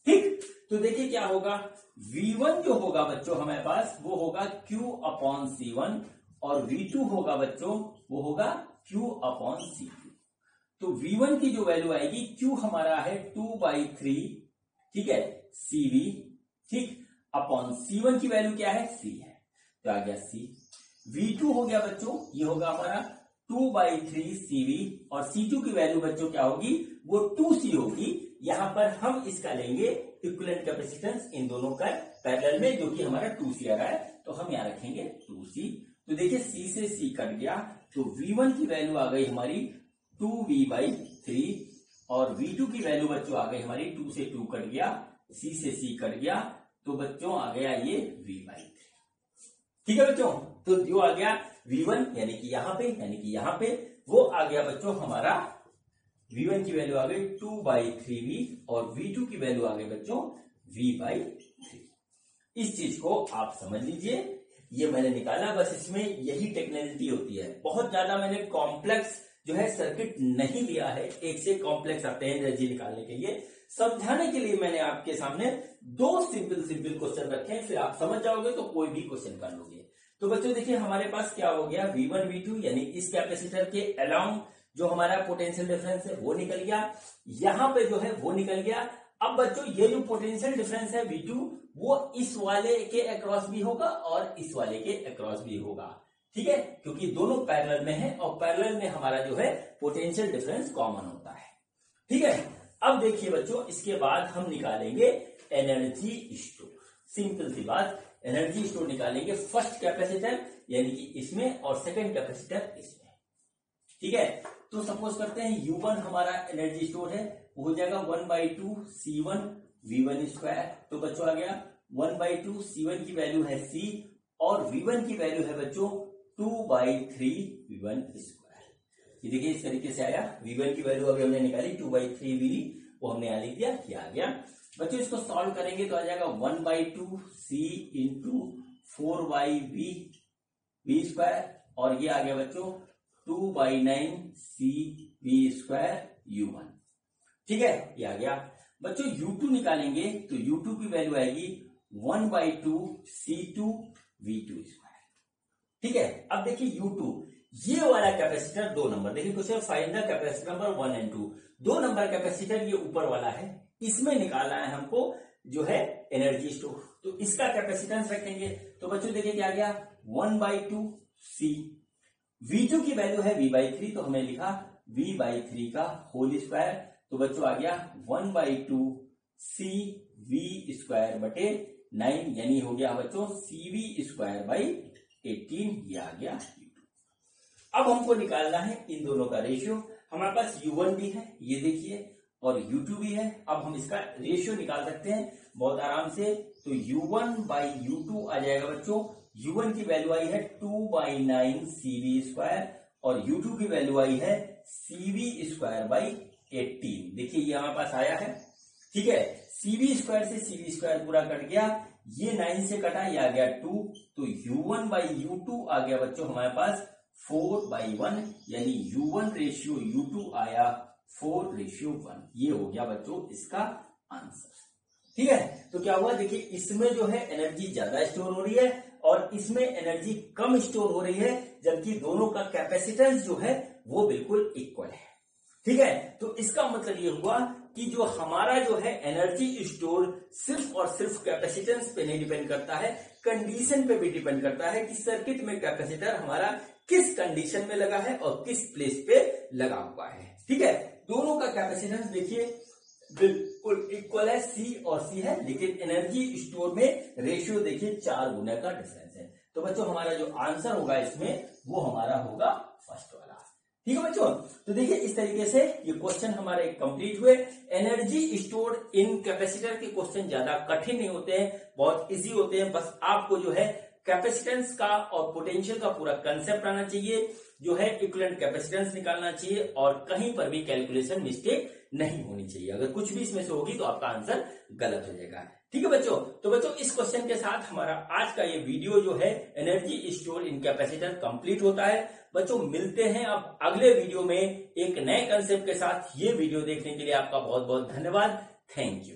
ठीक, तो देखिए क्या होगा, V1 जो होगा बच्चों हमारे पास वो होगा Q/C1 और V2 होगा बच्चों वो होगा Q/C2। तो V1 की जो वैल्यू आएगी, Q हमारा है 2/3, ठीक है, CV, ठीक, अपॉन C1 की वैल्यू क्या है, C है, तो आ गया C। V2 हो गया बच्चों, ये होगा हमारा 2/3 CV और C2 की वैल्यू बच्चों क्या होगी, वो 2C होगी, यहाँ पर हम इसका लेंगे इक्विवेलेंट कैपेसिटेंस इन दोनों का पैरेलल में, जो कि हमारा 2C आ रहा है, तो हम यहाँ रखेंगे 2C। तो देखिए C से C कट गया, तो V1 की वैल्यू आ गई हमारी 2V/3 और V2 की वैल्यू बच्चों आ गई हमारी 2 से 2 कट गया, C से C कट गया, तो बच्चों आ गया ये V/3। ठीक है बच्चों, तो जो आ गया V1 यानी कि यहाँ पे वो आ गया बच्चों हमारा V1 की वैल्यू आ गई 2/3V और V2 की वैल्यू आ गई बच्चों V/3। इस चीज को आप समझ लीजिए, ये मैंने निकाला, बस इसमें यही टेक्निकलिटी होती है। बहुत ज्यादा मैंने कॉम्प्लेक्स जो है सर्किट नहीं लिया है, एक से कॉम्प्लेक्स आते हैं एनर्जी निकालने के लिए। समझाने के लिए मैंने आपके सामने दो सिंपल क्वेश्चन रखे हैं, फिर आप समझ जाओगे तो कोई भी क्वेश्चन कर लोगे। तो बच्चों देखिए हमारे पास क्या हो गया, V1 V2 यानी इस कैपेसिटर के अलोंग जो हमारा पोटेंशियल डिफरेंस है वो निकल गया, यहाँ पे जो है वो निकल गया। अब बच्चों ये जो पोटेंशियल डिफरेंस है V2 वो इस वाले के अक्रॉस भी होगा और इस वाले के अक्रॉस भी होगा, ठीक है, क्योंकि दोनों पैरेलल में है और पैरेलल में हमारा जो है पोटेंशियल डिफरेंस कॉमन होता है। ठीक है, अब देखिए बच्चों इसके बाद हम निकालेंगे एनर्जी स्टोर। सिंपल सी बात, एनर्जी स्टोर निकालेंगे फर्स्ट कैपेसिटर यानी कि इसमें और सेकंड कैपेसिटर इसमें। ठीक है, तो सपोज करते हैं U1 हमारा एनर्जी स्टोर है, वो हो जाएगा 1/2 C1 V1 स्क्वायर। तो बच्चों आ गया 1/2 C1 की वैल्यू है C और V1 की वैल्यू है बच्चों 2/3 V1 स्क्वायर। ये देखिए इस तरीके से आया, V1 की वैल्यू अभी हमने निकाली 2/3 V, वो हमने यहाँ लिख दिया, क्या आ गया बच्चों। इसको सॉल्व करेंगे तो आ जाएगा 1/2 C into 4/V V square और ये आ गया बच्चों 2/9 C V स्क्वायर U1। ठीक है, ये आ गया बच्चों। U2 निकालेंगे तो U2 की वैल्यू आएगी 1/2 C2 V2 स्क्वायर। ठीक है, अब देखिए U2 ये वाला कैपेसिटर 2 नंबर, देखिए question find the capacitor number 1 and 2, 2 number capacitor ये ऊपर वाला है, इसमें निकालना है हमको जो है एनर्जी स्टोर। तो इसका कैपेसिटेंस रखेंगे तो बच्चों देखिए क्या आ गया 1/2 C, V2 की वैल्यू है V/3 तो हमने लिखा V/3 का होल स्क्वायर। तो बच्चों आ गया 1/2 C V स्क्वायर बटे 9 यानी हो गया बच्चों CV स्क्वायर बाई 18, ये आ गया U2। अब हमको निकालना है इन दोनों का रेशियो। हमारे पास U1 भी है ये देखिए और U2 भी है। अब हम इसका रेशियो निकाल सकते हैं बहुत आराम से। तो U1/U2 आ जाएगा बच्चों, U1 की वैल्यू आई है 2/9 CV स्क्वायर और U2 की वैल्यू आई है CV स्क्वायर बाई 18। देखिए ये हमारे पास आया है, ठीक है। CV स्क्वायर से CV स्क्वायर पूरा कट गया, ये 9 से कटा, ये आ गया 2, तो U1/U2 आ गया बच्चों हमारे पास 4/1 यानी U1 रेशियो U2 आया 4:1। ये हो गया बच्चों इसका आंसर। ठीक है, तो क्या हुआ देखिए इसमें जो है एनर्जी ज्यादा स्टोर हो रही है और इसमें एनर्जी कम स्टोर हो रही है, जबकि दोनों का कैपेसिटेंस जो है वो बिल्कुल इक्वल है। ठीक है, तो इसका मतलब ये हुआ कि जो हमारा जो है एनर्जी स्टोर सिर्फ और सिर्फ कैपेसिटेंस पे नहीं डिपेंड करता है, कंडीशन पे भी डिपेंड करता है कि सर्किट में कैपेसिटर हमारा किस कंडीशन में लगा है और किस प्लेस पे लगा हुआ है। ठीक है, दोनों का कैपेसिटेंस देखिए बिल्कुल इक्वल है, C और C है, लेकिन एनर्जी स्टोर में रेशियो देखिए 4 गुना का डिफरेंस है। तो बच्चों हमारा जो आंसर होगा इसमें वो हमारा होगा फर्स्ट वाला। ठीक है बच्चों, तो देखिए इस तरीके से ये क्वेश्चन हमारे कंप्लीट हुए। एनर्जी स्टोर इन कैपेसिटर के क्वेश्चन ज्यादा कठिन नहीं होते हैं, बहुत इजी होते हैं। बस आपको जो है कैपेसिटेंस का और पोटेंशियल का पूरा कंसेप्ट आना चाहिए, जो है इक्विवेलेंट कैपेसिटेंस निकालना चाहिए और कहीं पर भी कैलकुलेशन मिस्टेक नहीं होनी चाहिए। अगर कुछ भी इसमें से होगी तो आपका आंसर गलत हो जाएगा। ठीक है बच्चों, तो बच्चों इस क्वेश्चन के साथ हमारा आज का ये वीडियो जो है energy store in capacitor complete होता है। बच्चों मिलते हैं अब अगले वीडियो में एक नए कंसेप्ट के साथ। ये वीडियो देखने के लिए आपका बहुत बहुत धन्यवाद। Thank you.